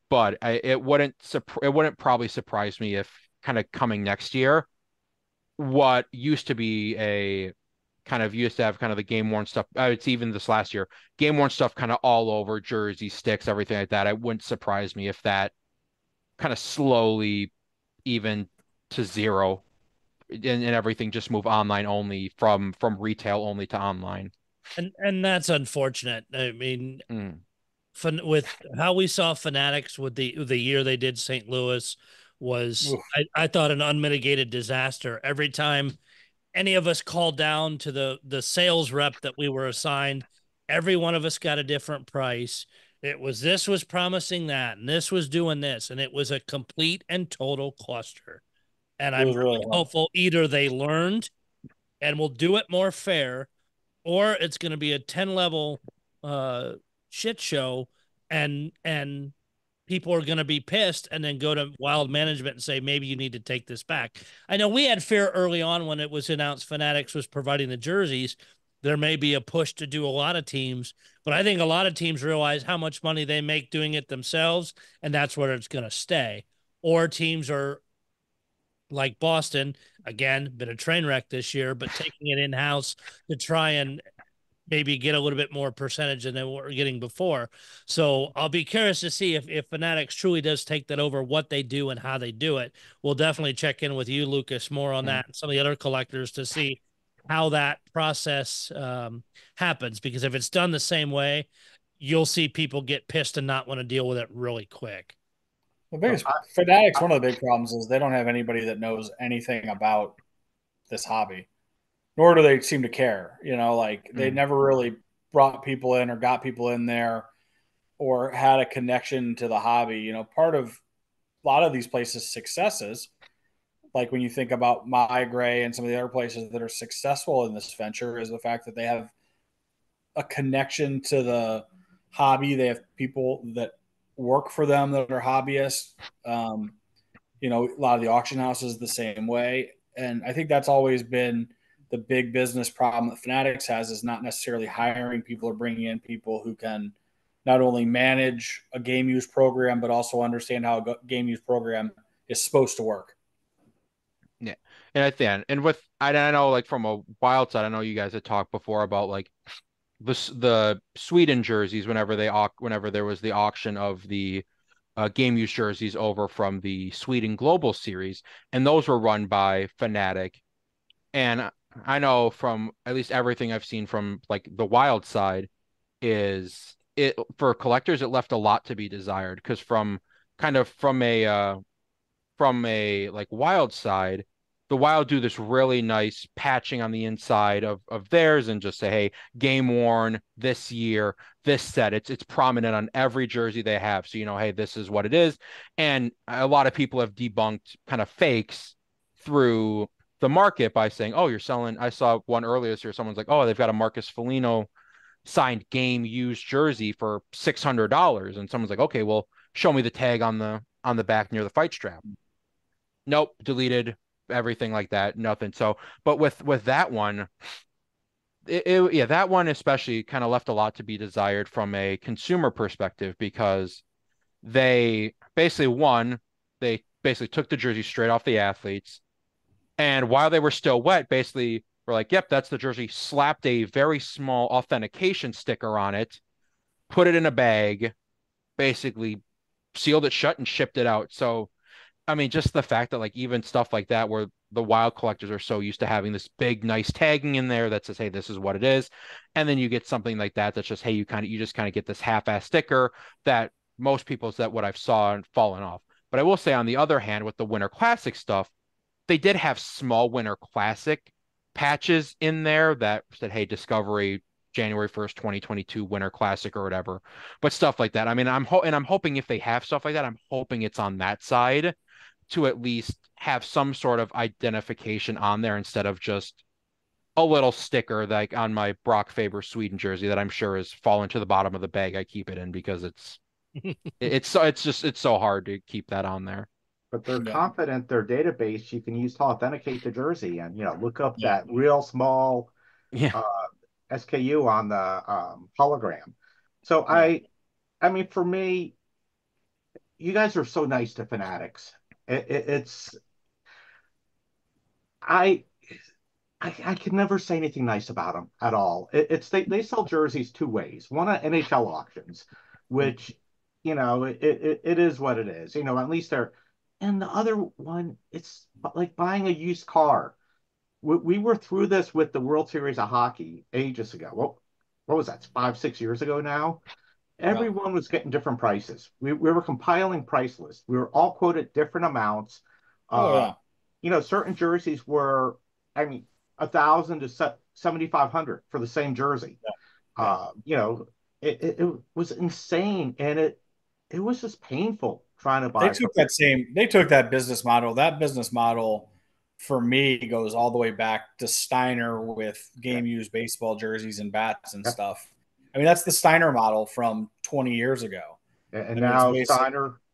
But it wouldn't probably surprise me if kind of coming next year, what used to be a kind of used to have kind of the game worn stuff. It's even this last year, game worn stuff kind of all over jersey, sticks, everything like that. It wouldn't surprise me if that kind of slowly even to zero and everything just move online only from retail only to online. And that's unfortunate. I mean, Mm. with how we saw Fanatics with the year they did St. Louis was I thought an unmitigated disaster. Every time any of us called down to the sales rep that we were assigned, every one of us got a different price. It was this was promising that, and this was doing this, and it was a complete and total cluster. And I'm really hopeful either they learned and will do it more fair, or it's going to be a 10 level shit show, and people are going to be pissed and then go to Wild management and say, maybe you need to take this back. I know we had fear early on when it was announced Fanatics was providing the jerseys. There may be a push to do a lot of teams, but I think a lot of teams realize how much money they make doing it themselves, and that's where it's going to stay. Or teams are like Boston, again, been a train wreck this year, but taking it in-house to try and maybe get a little bit more percentage than they were getting before. So I'll be curious to see if Fanatics truly does take that over, what they do and how they do it. We'll definitely check in with you, Lucas, more on that and some of the other collectors to see how that process happens. Because if it's done the same way, you'll see people get pissed and not want to deal with it really quick. The biggest Fanatics, one of the big problems is they don't have anybody that knows anything about this hobby, nor do they seem to care. You know, like they never really brought people in or got people in there or had a connection to the hobby. You know, part of a lot of these places' successes, like when you think about My Gray and some of the other places that are successful in this venture, is the fact that they have a connection to the hobby. They have people that work for them that are hobbyists. You know, a lot of the auction houses the same way. And I think that's always been the big business problem that Fanatics has, is not necessarily hiring people or bringing in people who can not only manage a game use program, but also understand how a game use program is supposed to work. Yeah. And at the end, and with, I know like from a Wild side, I know you guys had talked before about like the Sweden jerseys whenever there was the auction of the game use jerseys over from the Sweden Global Series, and those were run by Fnatic. And I know from at least everything I've seen from like the Wild side is it for collectors, it left a lot to be desired because from a like Wild side, the Wild do this really nice patching on the inside of theirs and just say, hey, game worn this year, this set. It's prominent on every jersey they have. So you know, hey, this is what it is. And a lot of people have debunked kind of fakes through the market by saying, oh, you're selling. I saw one earlier this year. Someone's like, oh, they've got a Marcus Foligno signed game used jersey for $600. And someone's like, okay, well, show me the tag on the back near the fight strap. Nope, deleted, everything like that, nothing. So, but with that one, yeah, that one especially kind of left a lot to be desired from a consumer perspective because they basically they basically took the jersey straight off the athletes, and while they were still wet, basically were like, "Yep, that's the jersey." Slapped a very small authentication sticker on it, put it in a bag, basically sealed it shut and shipped it out. So I mean, just the fact that like even stuff like that, where the wild collectors are so used to having this big, nice tagging in there that says, "Hey, this is what it is," and then you get something like that that's just, "Hey, you just kind of get this half-ass sticker that most people's that what I've saw and fallen off." But I will say, on the other hand, with the Winter Classic stuff, they did have small Winter Classic patches in there that said, "Hey, Discovery January 1st, 2022 Winter Classic," or whatever. But stuff like that. I mean, I'm hoping if they have stuff like that, I'm hoping it's on that side to at least have some sort of identification on there instead of just a little sticker like on my Brock Faber Sweden jersey that I'm sure is fallen to the bottom of the bag I keep it in because it's so hard to keep that on there. But they're confident their database you can use to authenticate the jersey and look up that real small Yeah. SKU on the hologram. So I mean, for me, you guys are so nice to Fanatics. It's I I can never say anything nice about them at all. It's they sell jerseys two ways. One at NHL auctions, which it is what it is. At least they're, and the other one, it's like buying a used car. We were through this with the World Series of Hockey ages ago. What was that? 5, 6 years ago now. Everyone was getting different prices. We were compiling price lists. We were all quoted different amounts. Certain jerseys were, I mean, 1,000 to 7,500 for the same jersey. It was insane, and it was just painful trying to buy. They took that business model. That business model for me goes all the way back to Steiner with game used baseball jerseys and bats and stuff. I mean, that's the Steiner model from 20 years ago. And now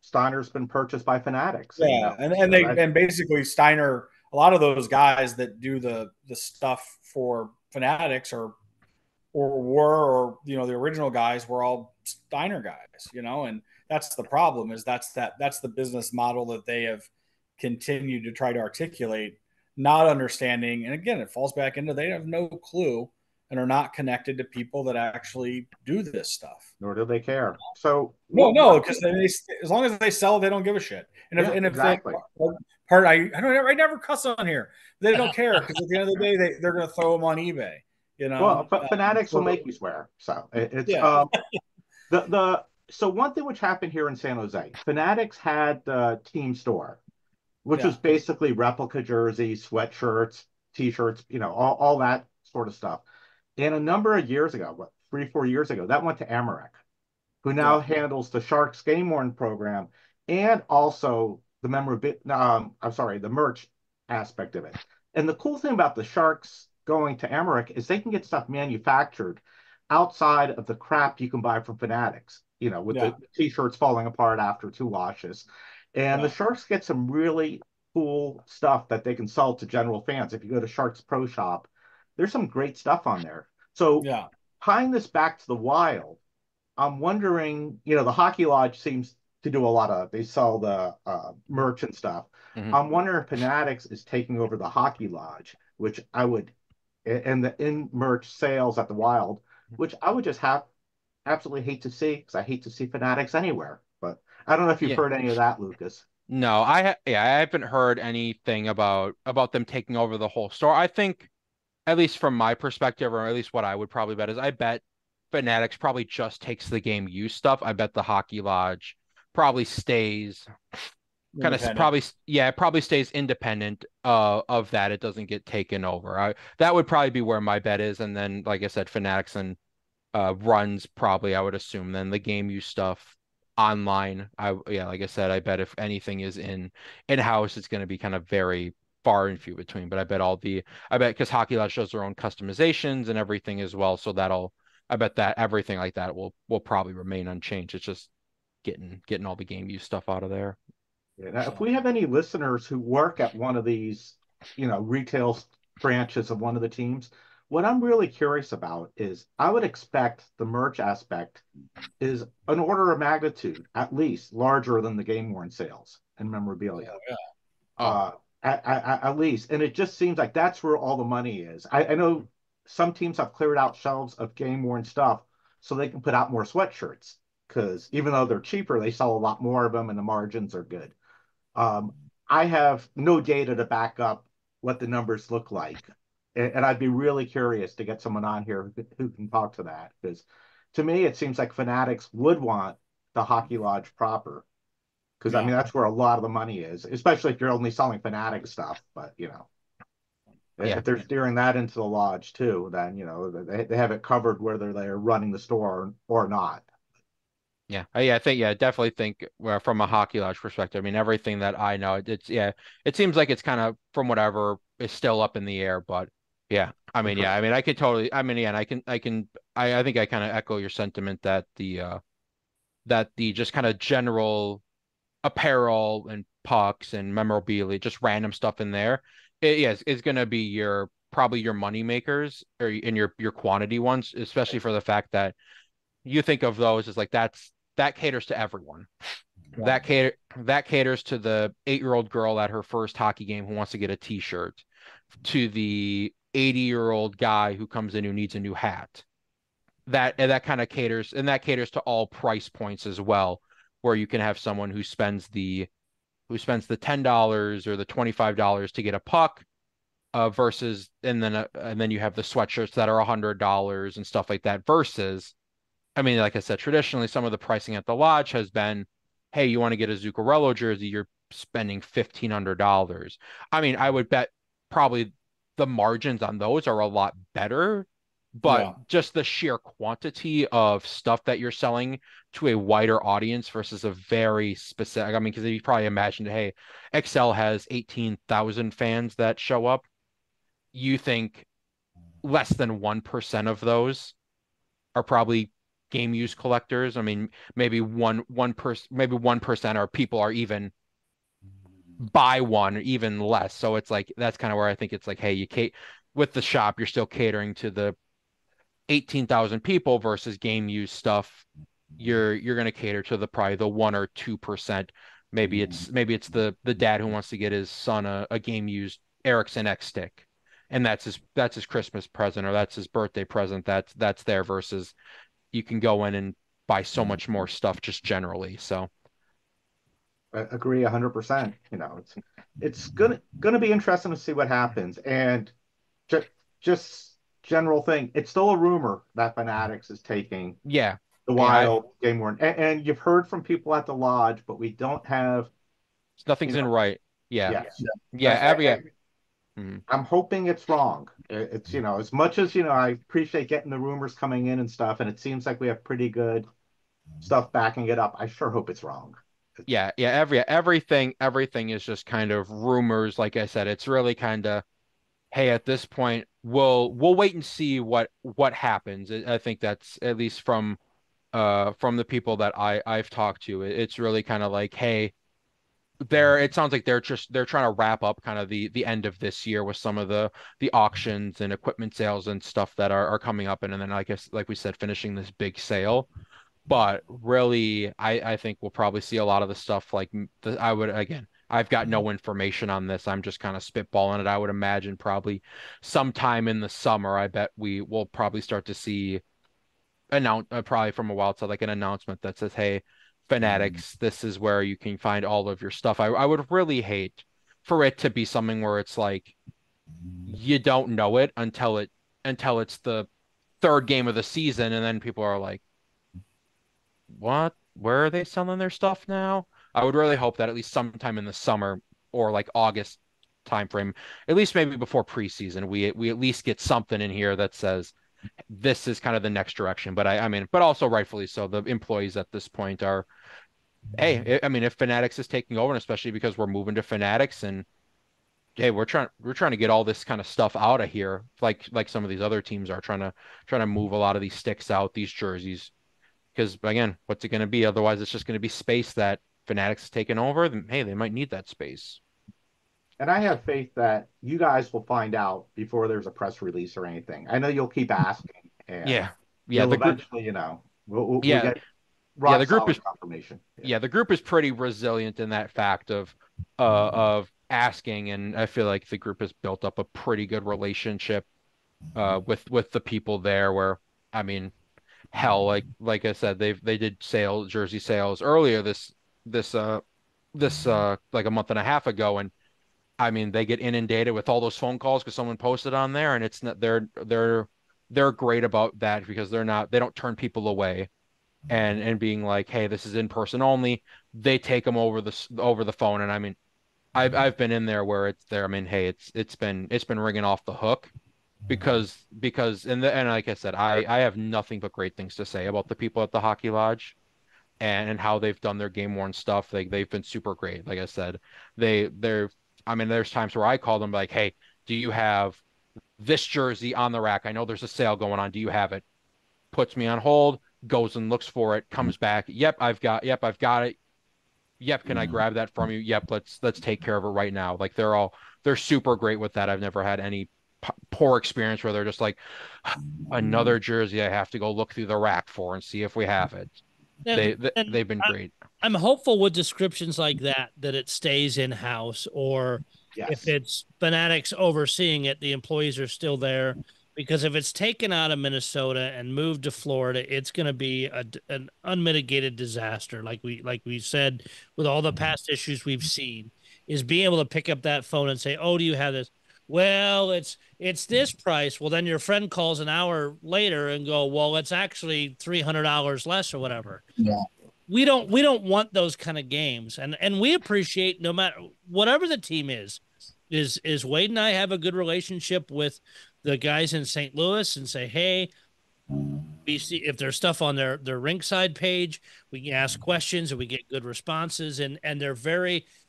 Steiner's been purchased by Fanatics. Yeah, and basically Steiner, a lot of those guys that do the stuff for Fanatics or the original guys were all Steiner guys, and that's the problem is that's the business model that they have continued to try to articulate, not understanding. And again, it falls back into they have no clue and are not connected to people that actually do this stuff. Nor do they care. So no, because as long as they sell, they don't give a shit. And if exactly. I never cuss on here. They don't care because at the end of the day, they're going to throw them on eBay. Well, but Fanatics will make you swear. So it's so one thing which happened here in San Jose, Fanatics had the team store, which was basically replica jerseys, sweatshirts, T-shirts, all that sort of stuff. And a number of years ago, 3-4 years ago, that went to Amarik, who now handles the Sharks game worn program and also the the merch aspect of it. And the cool thing about the Sharks going to Amarik is they can get stuff manufactured outside of the crap you can buy from Fanatics, with the T-shirts falling apart after 2 washes. And the Sharks get some really cool stuff that they can sell to general fans. If you go to Sharks Pro Shop, there's some great stuff on there. So tying this back to the Wild, I'm wondering, the Hockey Lodge seems to do a lot of, they sell the merch and stuff. Mm-hmm. I'm wondering if Fanatics is taking over the Hockey Lodge, which I would, and the in-merch sales at the Wild, which I would just absolutely hate to see, because I hate to see Fanatics anywhere. But I don't know if you've heard any of that, Lucas. No, I haven't heard anything about them taking over the whole store. I think, at least from my perspective, or at least what I would probably bet is I bet Fanatics probably just takes the game use stuff. I bet the Hockey Lodge probably stays probably stays independent of that. It doesn't get taken over. That would probably be where my bet is. And then, like I said, Fanatics and runs probably, I would assume, then the game use stuff online. Like I said, I bet if anything is in-house, it's going to be kind of very far and few between. But I bet because Hockey Lodge does their own customizations and everything as well. So I bet that everything like that will probably remain unchanged. It's just getting all the game use stuff out of there. Yeah, now, if we have any listeners who work at one of these, retail branches of one of the teams, What I'm really curious about is I would expect the merch aspect is an order of magnitude, at least larger than the game worn sales and memorabilia. Oh, At least. And it just seems like that's where all the money is. I know some teams have cleared out shelves of game worn stuff so they can put out more sweatshirts because even though they're cheaper, they sell a lot more of them and the margins are good. Um, I have no data to back up what the numbers look like. And I'd be really curious to get someone on here who can talk to that because to me, it seems like Fanatics would want the Hockey Lodge proper because I mean that's where a lot of the money is, especially if you're only selling Fanatic stuff. But yeah. if they're steering that into the lodge too, then they have it covered whether they're running the store or not. Yeah, I think, definitely think from a Hockey Lodge perspective. I mean, everything that I know, it seems like it's kind of from whatever is still up in the air. But yeah, I mean, Agreed. I mean, I could totally, I mean, yeah, and I think I kind of echo your sentiment that the just kind of general apparel and pucks and memorabilia, just random stuff in there, yes, is going to be probably your money makers or in your quantity ones, especially for the fact that you think of those as like that caters to everyone. That caters to the 8-year-old girl at her first hockey game who wants to get a t-shirt, to the 80-year-old guy who comes in who needs a new hat. That kind of caters, and that caters to all price points as well, where you can have someone who spends the $10 or the $25 to get a puck, versus and then you have the sweatshirts that are $100 and stuff like that, versus, I mean, like I said, traditionally, some of the pricing at the lodge has been, hey, you want to get a Zuccarello jersey, you're spending $1,500. I mean, I would bet probably the margins on those are a lot better, but just the sheer quantity of stuff that you're selling to a wider audience versus a very specific, I mean, because you probably imagined, hey, Excel has 18,000 fans that show up. You think less than 1% of those are probably game use collectors. I mean, maybe 1% are people are even buy one, or even less. So it's like that's kind of where I think it's like, hey, with the shop, you're still catering to the 18,000 people versus game use stuff. You're going to cater to the probably the 1 or 2%. Maybe it's the dad who wants to get his son a game used Ericsson X stick, and that's his Christmas present, or that's his birthday present. That's there, versus you can go in and buy so much more stuff just generally. So I agree 100%. It's gonna be interesting to see what happens. And ju just general thing, it's still a rumor that Fanatics is taking yeah, the Wild game worn, and you've heard from people at the lodge, but we don't have, nothing's in right. Yeah, yes, yeah, mhm. I'm hoping it's wrong. It's as much as I appreciate getting the rumors coming in and stuff, and it seems like we have pretty good stuff backing it up. I sure hope it's wrong. Yeah. Everything is just kind of rumors. Like I said, it's really kind of, hey, at this point, we'll wait and see what happens. I think that's, at least from the people that I've talked to, it's really kind of like, hey, it sounds like they're trying to wrap up kind of the end of this year with some of the auctions and equipment sales and stuff that are coming up, and then I guess, like we said, finishing this big sale. But really, I think we'll probably see a lot of the stuff like I would, again, I've got no information on this. I'm just kind of spitballing it. I would imagine probably sometime in the summer, I bet we will probably start to see probably from a wild side, like an announcement that says, hey, Fanatics, this is where you can find all of your stuff. I would really hate for it to be something where it's like you don't know it until it's the third game of the season, and then people are like, what? Where are they selling their stuff now? I would really hope that at least sometime in the summer, or like August timeframe, at least maybe before preseason, we at least get something in here that says this is kind of the next direction. But I mean, but also rightfully so. The employees at this point are, hey, I mean, if Fanatics is taking over, and especially because we're moving to Fanatics, and hey, we're trying to get all this kind of stuff out of here, like some of these other teams are trying to move a lot of these sticks out, these jerseys, because again, what's it going to be? Otherwise, it's just going to be space that Fanatics is taking over. Then hey, they might need that space. And I have faith that you guys will find out before there's a press release or anything. I know you'll keep asking, and Yeah. Yeah, you'll the group eventually, we'll yeah, get yeah, rock the group solid is confirmation. Yeah. yeah, the group is pretty resilient in that fact of asking, and I feel like the group has built up a pretty good relationship with the people there where I mean hell like I said they did jersey sales earlier this like a month and a half ago, and I mean they get inundated with all those phone calls because someone posted on there, and it's not they're great about that because they don't turn people away, and being like, hey, this is in person only. They take them over the phone, and I mean I've been in there where it's there. I mean, hey, it's been ringing off the hook because and like I said, I have nothing but great things to say about the people at the Hockey Lodge and how they've done their game worn stuff. They've been super great. Like I said, they're I mean, there's times where I call them like, hey, do you have this jersey on the rack? I know there's a sale going on. Do you have it? Puts me on hold, goes and looks for it, comes back. Yep, I've got it. Yep, can I grab that from you? Yep, let's take care of it right now. Like they're super great with that. I've never had any poor experience where they're just like another jersey I have to go look through the rack for and see if we have it. And They've been great. I'm hopeful with descriptions like that that it stays in house, or if Yes. it's Fanatics overseeing it, the employees are still there. Because if it's taken out of Minnesota and moved to Florida, it's going to be an unmitigated disaster. Like we said, with all the past issues we've seen, is being able to pick up that phone and say, "Oh, do you have this?" Well, it's this price. Well, then your friend calls an hour later and go, "Well, it's actually $300 less or whatever." Yeah. We don't want those kind of games, and we appreciate no matter whatever the team is Wade and I have a good relationship with the guys in St. Louis and say, hey, we see if there's stuff on their rinkside page, we can ask questions and we get good responses, and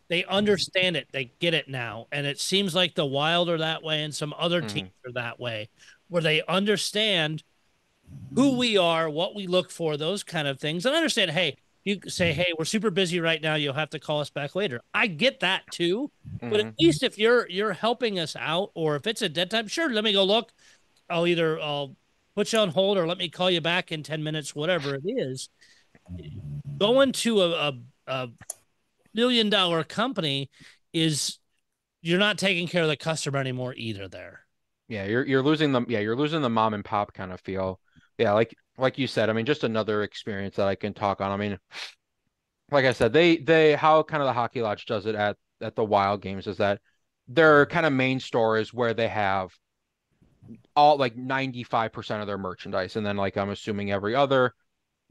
they understand it, they get it now, and it seems like the Wild are that way and some other teams are that way, where they understand who we are, what we look for, those kind of things. And I understand, hey, you say, hey, we're super busy right now. You'll have to call us back later. I get that too. But at least if you're helping us out, or if it's a dead time, sure, let me go look. I'll put you on hold or let me call you back in 10 minutes, whatever it is. Going to a $1 million company is you're not taking care of the customer anymore either there. Yeah, you're losing the mom and pop kind of feel. Yeah, like you said, I mean, just another experience that I can talk on. I mean, like I said, they how kind of the Hockey Lodge does it at the Wild games is that their kind of main store is where they have all like 95% of their merchandise. And then like I'm assuming every other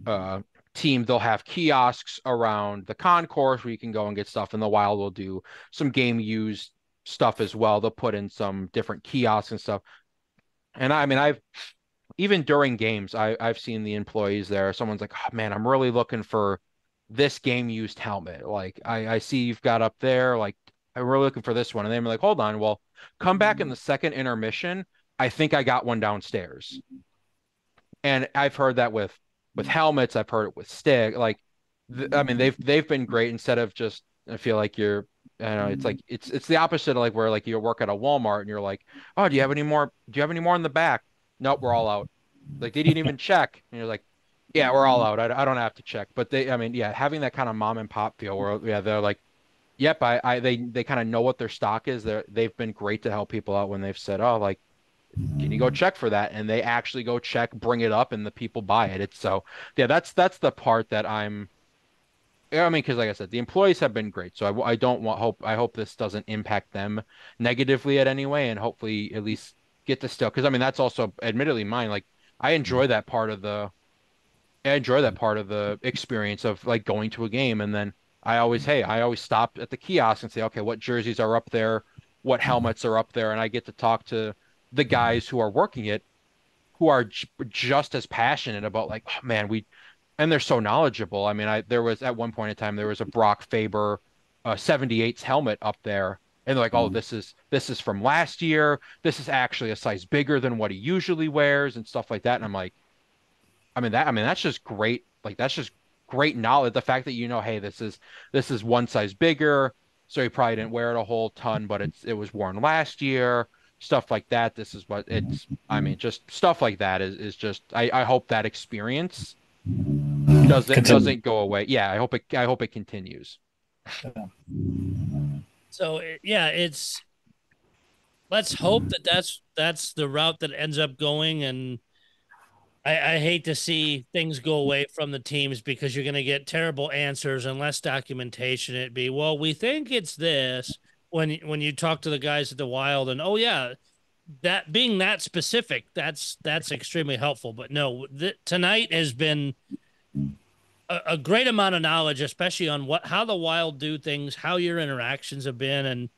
uh team, they'll have kiosks around the concourse where you can go and get stuff. And the Wild will do some game used stuff as well. They'll put in some different kiosks and stuff. And I mean, I've even during games, I've seen the employees there. Someone's like, oh man, I'm really looking for this game used helmet. Like I see you've got up there, like I'm really looking for this one. And they're like, hold on, well, come back in the second intermission. I think I got one downstairs. And I've heard that with helmets, I've heard it with stick. Like I mean, they've been great instead of just I feel like you're I don't know, it's like it's the opposite of like where like you work at a Walmart and you're like, oh, do you have any more in the back? Nope, we're all out. Like they didn't even check. And you're like, yeah, we're all out. I don't have to check. But I mean, yeah, having that kind of mom and pop feel where yeah, they're like, yep, they kind of know what their stock is. They've been great to help people out when they've said, oh, like, can you go check for that? And they actually go check, bring it up, and the people buy it. It's so yeah, that's the part that I'm. Yeah, I mean, because like I said, the employees have been great. So I don't want I hope this doesn't impact them negatively at any way, and hopefully at least get to still because I mean that's also admittedly mine. Like I enjoy that part of the I enjoy that part of the experience of like going to a game and then I always stop at the kiosk and say, okay, what jerseys are up there, what helmets are up there, and I get to talk to the guys who are working it who are just as passionate about like, oh man, and they're so knowledgeable. I mean, there was at one point in time there was a Brock Faber 78's helmet up there. And they're like, oh, this is from last year. This is actually a size bigger than what he usually wears and stuff like that. And I'm like, I mean that's just great. Like that's just great knowledge. The fact that you know, hey, this is one size bigger. so he probably didn't wear it a whole ton, but it was worn last year, stuff like that. This is what it's, I mean, just stuff like that is just, I hope that experience doesn't go away. Yeah, I hope it continues. So yeah, it's let's hope that that's the route that ends up going. And I hate to see things go away from the teams because you're going to get terrible answers and less documentation. It'd be, well, we think it's this when you talk to the guys at the Wild, and oh yeah, that being that specific, that's extremely helpful. But no, tonight has been a great amount of knowledge, especially on how the Wild do things, how your interactions have been,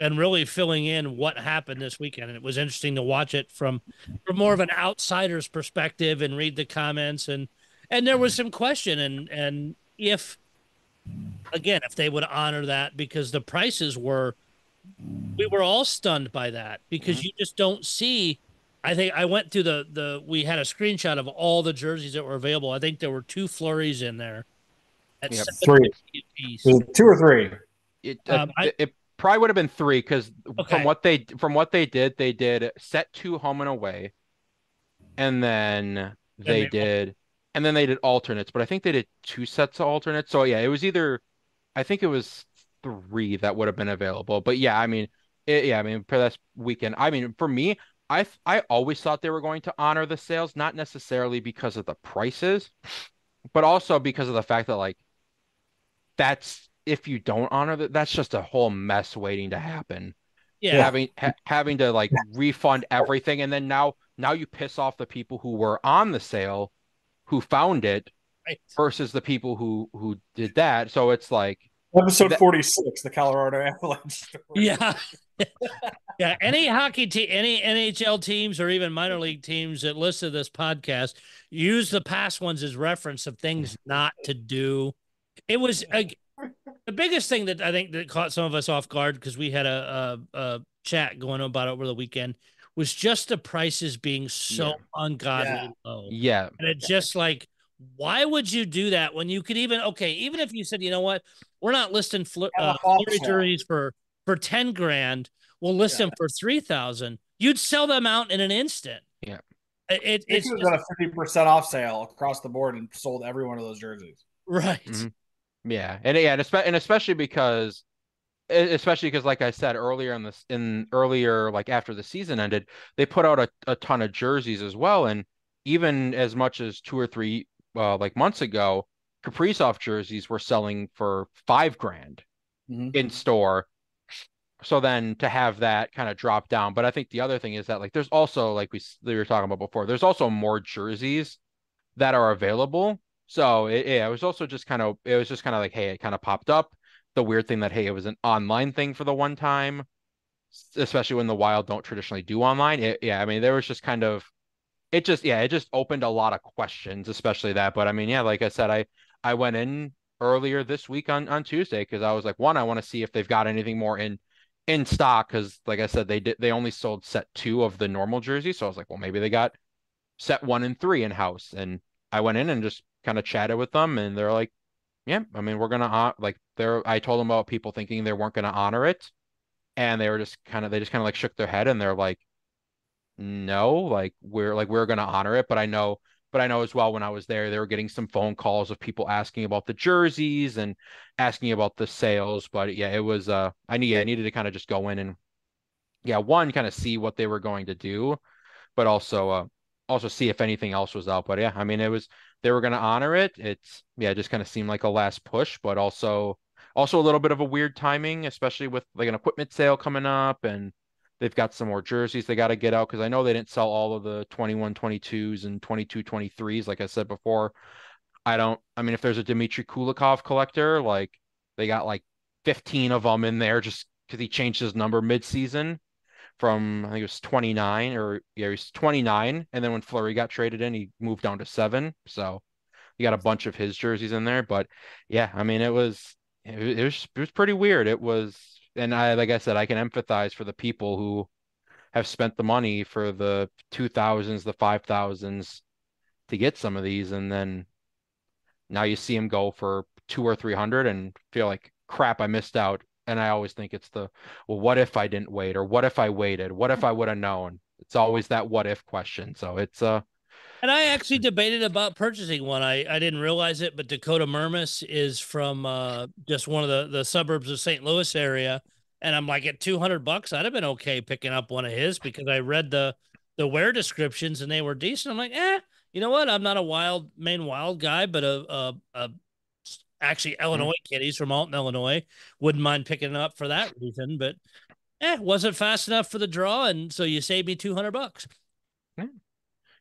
and really filling in what happened this weekend. And it was interesting to watch it from more of an outsider's perspective and read the comments, and there was some question and if they would honor that, because the prices we were all stunned by that, because you just don't see. I think I went through we had a screenshot of all the jerseys that were available. I think there were 2 flurries in there at Yep. 3. piece. 2 or 3. It probably would have been 3 because Okay. from what they did set 2 home and away, and then they did alternates, but I think they did 2 sets of alternates. So yeah, it was either, I think it was 3 that would have been available. But yeah, I mean, I mean for this weekend, I mean for me, I always thought they were going to honor the sales, not necessarily because of the prices, but also because of the fact that like that's, if you don't honor that, that's just a whole mess waiting to happen. Yeah. Having to like refund everything, and then now you piss off the people who were on the sale, who found it, Right. versus the people who did that. So it's like Episode 46, the Colorado Avalanche story. Yeah. Yeah. Any hockey team, any NHL teams, or even minor league teams that listen to this podcast, use the past ones as reference of things not to do. It was the biggest thing that I think that caught some of us off guard, because we had a chat going on about it over the weekend, was just the prices being so ungodly low. Yeah. And it just like, why would you do that when you could even if you said, you know what, we're not listing flurry jerseys for 10 grand, we'll list them for 3,000, you'd sell them out in an instant. Yeah. It's just done a 50% off sale across the board and sold every one of those jerseys. Right. Mm-hmm. Yeah. And especially because like I said earlier earlier, like after the season ended, they put out a ton of jerseys as well. And even as much as 2 or 3 like months ago, Kaprizov jerseys were selling for 5 grand in store. So then to have that kind of drop down. But I think the other thing is that like there's also, like we were talking about before, there's also more jerseys that are available. So it was also just kind of, it was just kind of like, hey, it kind of popped up. The weird thing that, hey, it was an online thing for the one time, especially when the Wild don't traditionally do online. I mean, there was just kind of, it just opened a lot of questions, especially that. But I mean, yeah, like I said, I went in earlier this week on Tuesday because I was like, one, I want to see if they've got anything more in stock, because like I said, they only sold set 2 of the normal jersey. So I was like, well, maybe they got set 1 and 3 in house. And I went in and just kind of chatted with them, and they're like, yeah, I mean, we're gonna I told them about people thinking they weren't gonna honor it, and they just kind of like shook their head, and they're like, no, we're gonna honor it. But I know as well, when I was there, they were getting some phone calls of people asking about the jerseys and asking about the sales. But yeah, it was I needed to kind of just go in and one, kind of see what they were going to do, but also see if anything else was out. But yeah, I mean, they were going to honor it. It just kind of seemed like a last push, but also a little bit of a weird timing, especially with like an equipment sale coming up, and they've got some more jerseys they got to get out, because I know they didn't sell all of the 21 22s and 22 23s, like I said before. I mean, if there's a Dmitry Kulikov collector, like they got like 15 of them in there just because he changed his number mid-season from, I think it was 29, or he was 29, and then when Fleury got traded in, he moved down to 7. So you got a bunch of his jerseys in there. But yeah, I mean, it was pretty weird. It was, and like I said, I can empathize for the people who have spent the money for the 2000s, the 5000s to get some of these, and then now you see them go for 200 or 300 and feel like crap, I missed out. And I always think it's well, what if I didn't wait, or what if I waited? What if I would have known? It's always that what if question. So it's And I actually debated about purchasing one. I didn't realize it, but Dakota Murmis is from just one of the suburbs of St. Louis area. And I'm like, at $200, I'd have been okay picking up one of his because I read the wear descriptions and they were decent. I'm like, you know what? I'm not a Maine wild guy, but actually Illinois kid. He's from Alton, Illinois. Wouldn't mind picking it up for that reason, but wasn't fast enough for the draw, and so you saved me $200.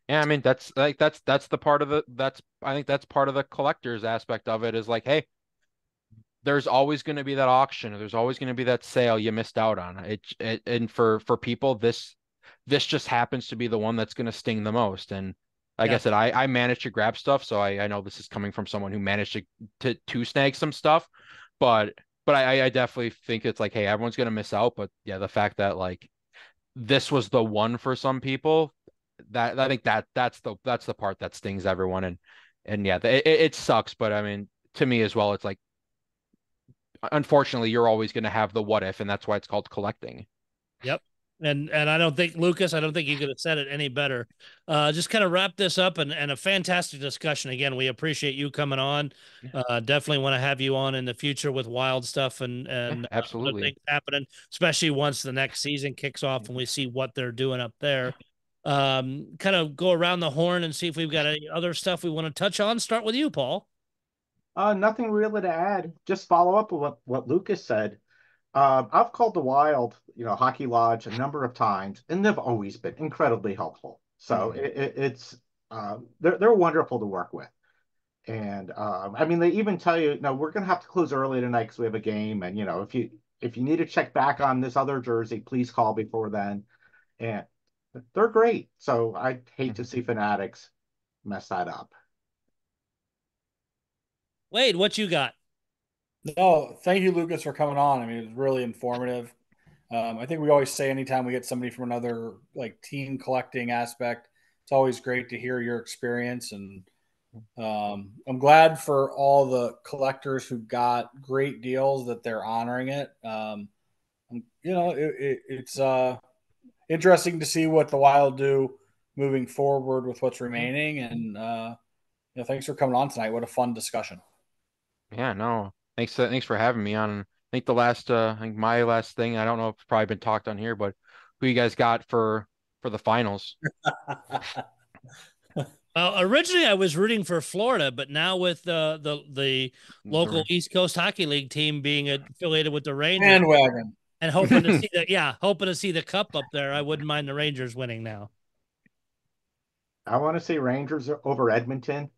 Yeah, I mean that's the part of I think that's part of the collector's aspect of it is like, hey, there's always going to be that auction, or there's always going to be that sale you missed out on. And for people, this just happens to be the one that's going to sting the most. And like I said, I managed to grab stuff, so I know this is coming from someone who managed to snag some stuff, but I definitely think it's like, hey, everyone's going to miss out. But yeah, the fact that like this was the one for some people, that I think that's the part that stings everyone. And yeah, it sucks. But I mean, to me as well, it's like, unfortunately, you're always going to have the what if, and that's why it's called collecting. Yep. And I don't think, Lucas, I don't think you could have said it any better. Just kind of wrap this up, and a fantastic discussion. Again, we appreciate you coming on. Definitely want to have you on in the future with wild stuff and absolutely other things happening, especially once the next season kicks off and we see what they're doing up there. Kind of go around the horn and see if we've got any other stuff we want to touch on. Start with you, Paul. Nothing really to add. Just follow up with what Lucas said. I've called the Wild, Hockey Lodge a number of times, and they've always been incredibly helpful. So it's they're wonderful to work with. And I mean, they even tell you, no, we're going to have to close early tonight because we have a game. And if you need to check back on this other jersey, please call before then. And they're great. So I hate to see Fanatics mess that up. Wade, what you got? No, thank you, Lucas, for coming on. I mean, it was really informative. I think we always say anytime we get somebody from another like team collecting aspect, it's always great to hear your experience. And I'm glad for all the collectors who got great deals that they're honoring it. It's interesting to see what the Wild do moving forward with what's remaining. And thanks for coming on tonight. What a fun discussion. Yeah, no, thanks for having me on. I think I think my last thing, I don't know if it's probably been talked on here, but who you guys got for the finals? Well, originally I was rooting for Florida, but now with the local East Coast Hockey League team being affiliated with the Rangers bandwagon and hoping to see the cup up there, I wouldn't mind the Rangers winning now. I want to see Rangers over Edmonton,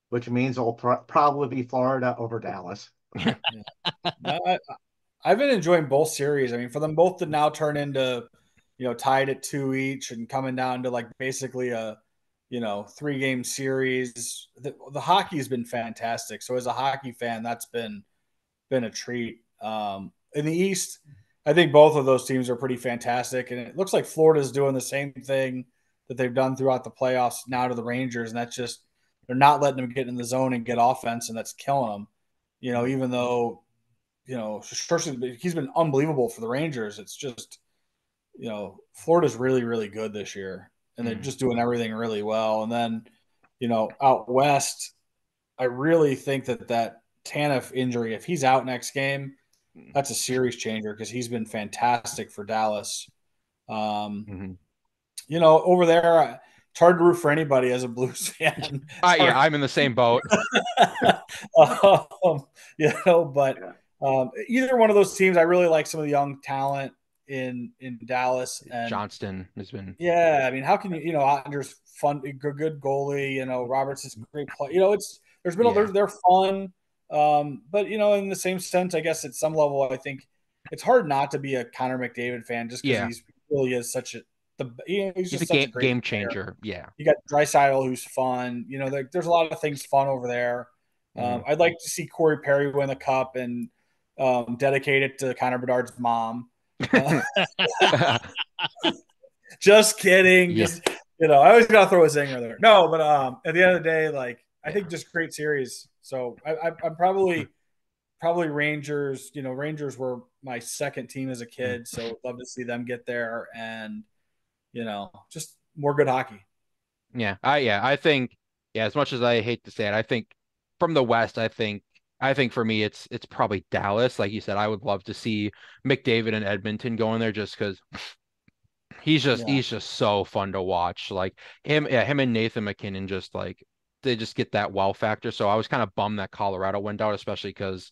which means it'll probably be Florida over Dallas. I've been enjoying both series. I mean, for them both to now turn into, tied at 2 each and coming down to like basically a, 3-game series. The hockey has been fantastic. So as a hockey fan, that's been a treat. In the East, I think both of those teams are pretty fantastic. And it looks like Florida's doing the same thing that they've done throughout the playoffs now to the Rangers. And that's just, they're not letting them get in the zone and get offense, and that's killing them. Even though, he's been unbelievable for the Rangers. It's just, Florida's really, really good this year, and they're just doing everything really well. And then, out west, I really think that Tanev injury, if he's out next game, that's a series changer because he's been fantastic for Dallas. Over there, it's hard to root for anybody as a Blues fan. I'm in the same boat. But either one of those teams, I really like some of the young talent in Dallas. And Johnston has been. Yeah, I mean, how can you? Ottinger's fun, good goalie. Roberts' great play. They're fun. But in the same sense, I guess at some level, I think it's hard not to be a Connor McDavid fan just because he really is such a. He's just such a great game changer. Player. Yeah, you got Draisaitl, who's fun. There's a lot of things fun over there. I'd like to see Corey Perry win the cup and dedicate it to Connor Bedard's mom. Just kidding. Yeah. Just I always gotta throw a zinger there. No, but at the end of the day, I think just great series. So I'm probably probably Rangers. You know, Rangers were my second team as a kid, so love to see them get there, and just more good hockey. I think as much as I hate to say it, I think from the West, I think for me it's probably Dallas. Like you said, I would love to see McDavid and Edmonton going there just because he's just so fun to watch. Like him and Nathan McKinnon just like they just get that wow factor. So I was kind of bummed that Colorado went out, especially because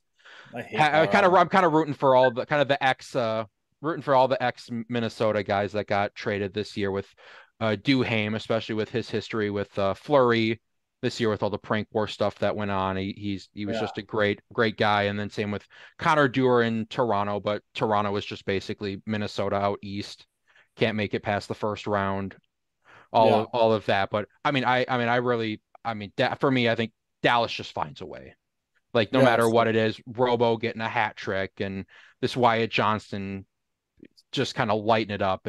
I hate Colorado. I'm kind of rooting for all the kind of the rooting for all the ex Minnesota guys that got traded this year with Duhaime, especially with his history with Fleury this year with all the prank war stuff that went on. He was just a great guy, and then same with Connor Dewar in Toronto, but Toronto was just basically Minnesota out east, can't make it past the first round, all of that. But for me, I think Dallas just finds a way. Like no matter what it is, Robo getting a hat trick and this Wyatt Johnston just kind of lighting it up.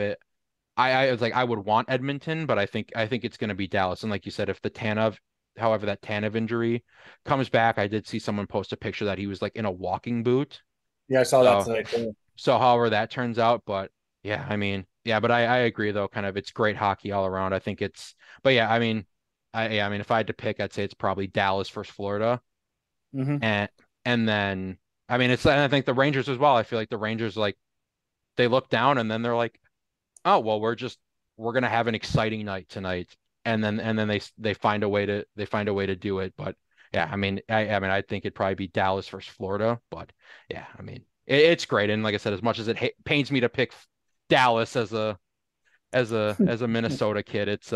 I was like, I would want Edmonton, but I think it's going to be Dallas. And like you said, if that Tanev injury comes back, I did see someone post a picture that he was like in a walking boot. Yeah, I saw that today too. So however that turns out, but but I agree though, kind of it's great hockey all around. I think if I had to pick, I'd say it's probably Dallas versus Florida. Mm-hmm. And then and I think the Rangers as well. I feel like the Rangers like they look down and then they're like, oh well, we're gonna have an exciting night tonight, and then they find a way to do it. But I think it'd probably be Dallas versus Florida. But it's great, and like I said, as much as it pains me to pick Dallas as a Minnesota kid, it's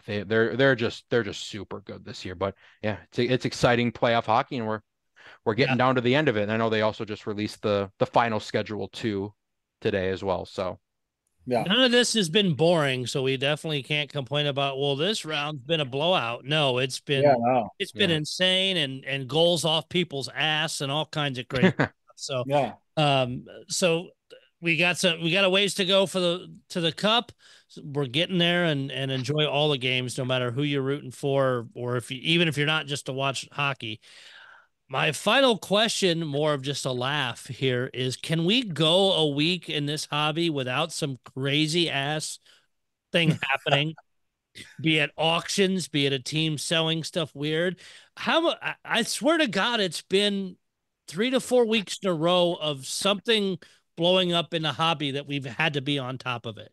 they're just super good this year. But it's exciting playoff hockey, and we're getting down to the end of it. And I know they also just released the final schedule too today as well. So none of this has been boring, so we definitely can't complain about, well, this round's been a blowout. No, it's been insane and goals off people's ass and all kinds of crazy stuff. So we got a ways to go to the cup. We're getting there and enjoy all the games, no matter who you're rooting for, or even if you're not just to watch hockey. My final question, more of just a laugh here, is can we go a week in this hobby without some crazy ass thing happening? Be it auctions, be it a team selling stuff weird. I swear to God, it's been 3 to 4 weeks in a row of something blowing up in the hobby that we've had to be on top of it.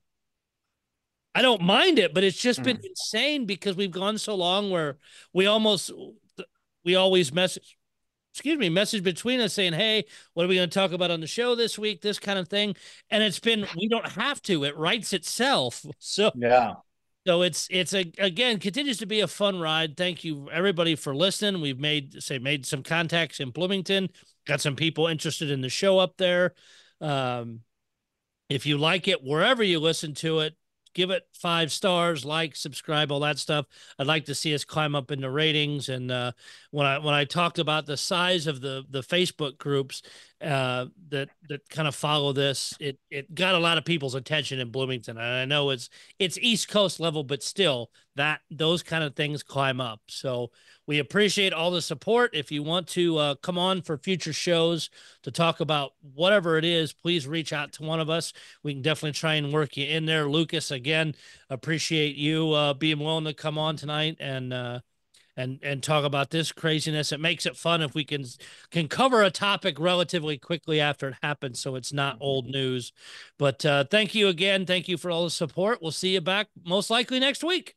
I don't mind it, but it's just been insane because we've gone so long where we always message between us saying, hey, what are we going to talk about on the show this week? This kind of thing. And it's been, we don't have to, it writes itself. So it's again, continues to be a fun ride. Thank you everybody for listening. We've made some contacts in Bloomington, got some people interested in the show up there. If you like it, wherever you listen to it, give it 5 stars, like, subscribe, all that stuff. I'd like to see us climb up in the ratings. And when I talked about the size of the Facebook groups that kind of follow this, it got a lot of people's attention in Bloomington. And I know it's East Coast level, but still those kind of things climb up. So we appreciate all the support. If you want to come on for future shows to talk about whatever it is, please reach out to one of us. We can definitely try and work you in there. Lucas, again, appreciate you being willing to come on tonight and talk about this craziness. It makes it fun if we can cover a topic relatively quickly after it happens, so it's not old news. But thank you again. Thank you for all the support. We'll see you back most likely next week.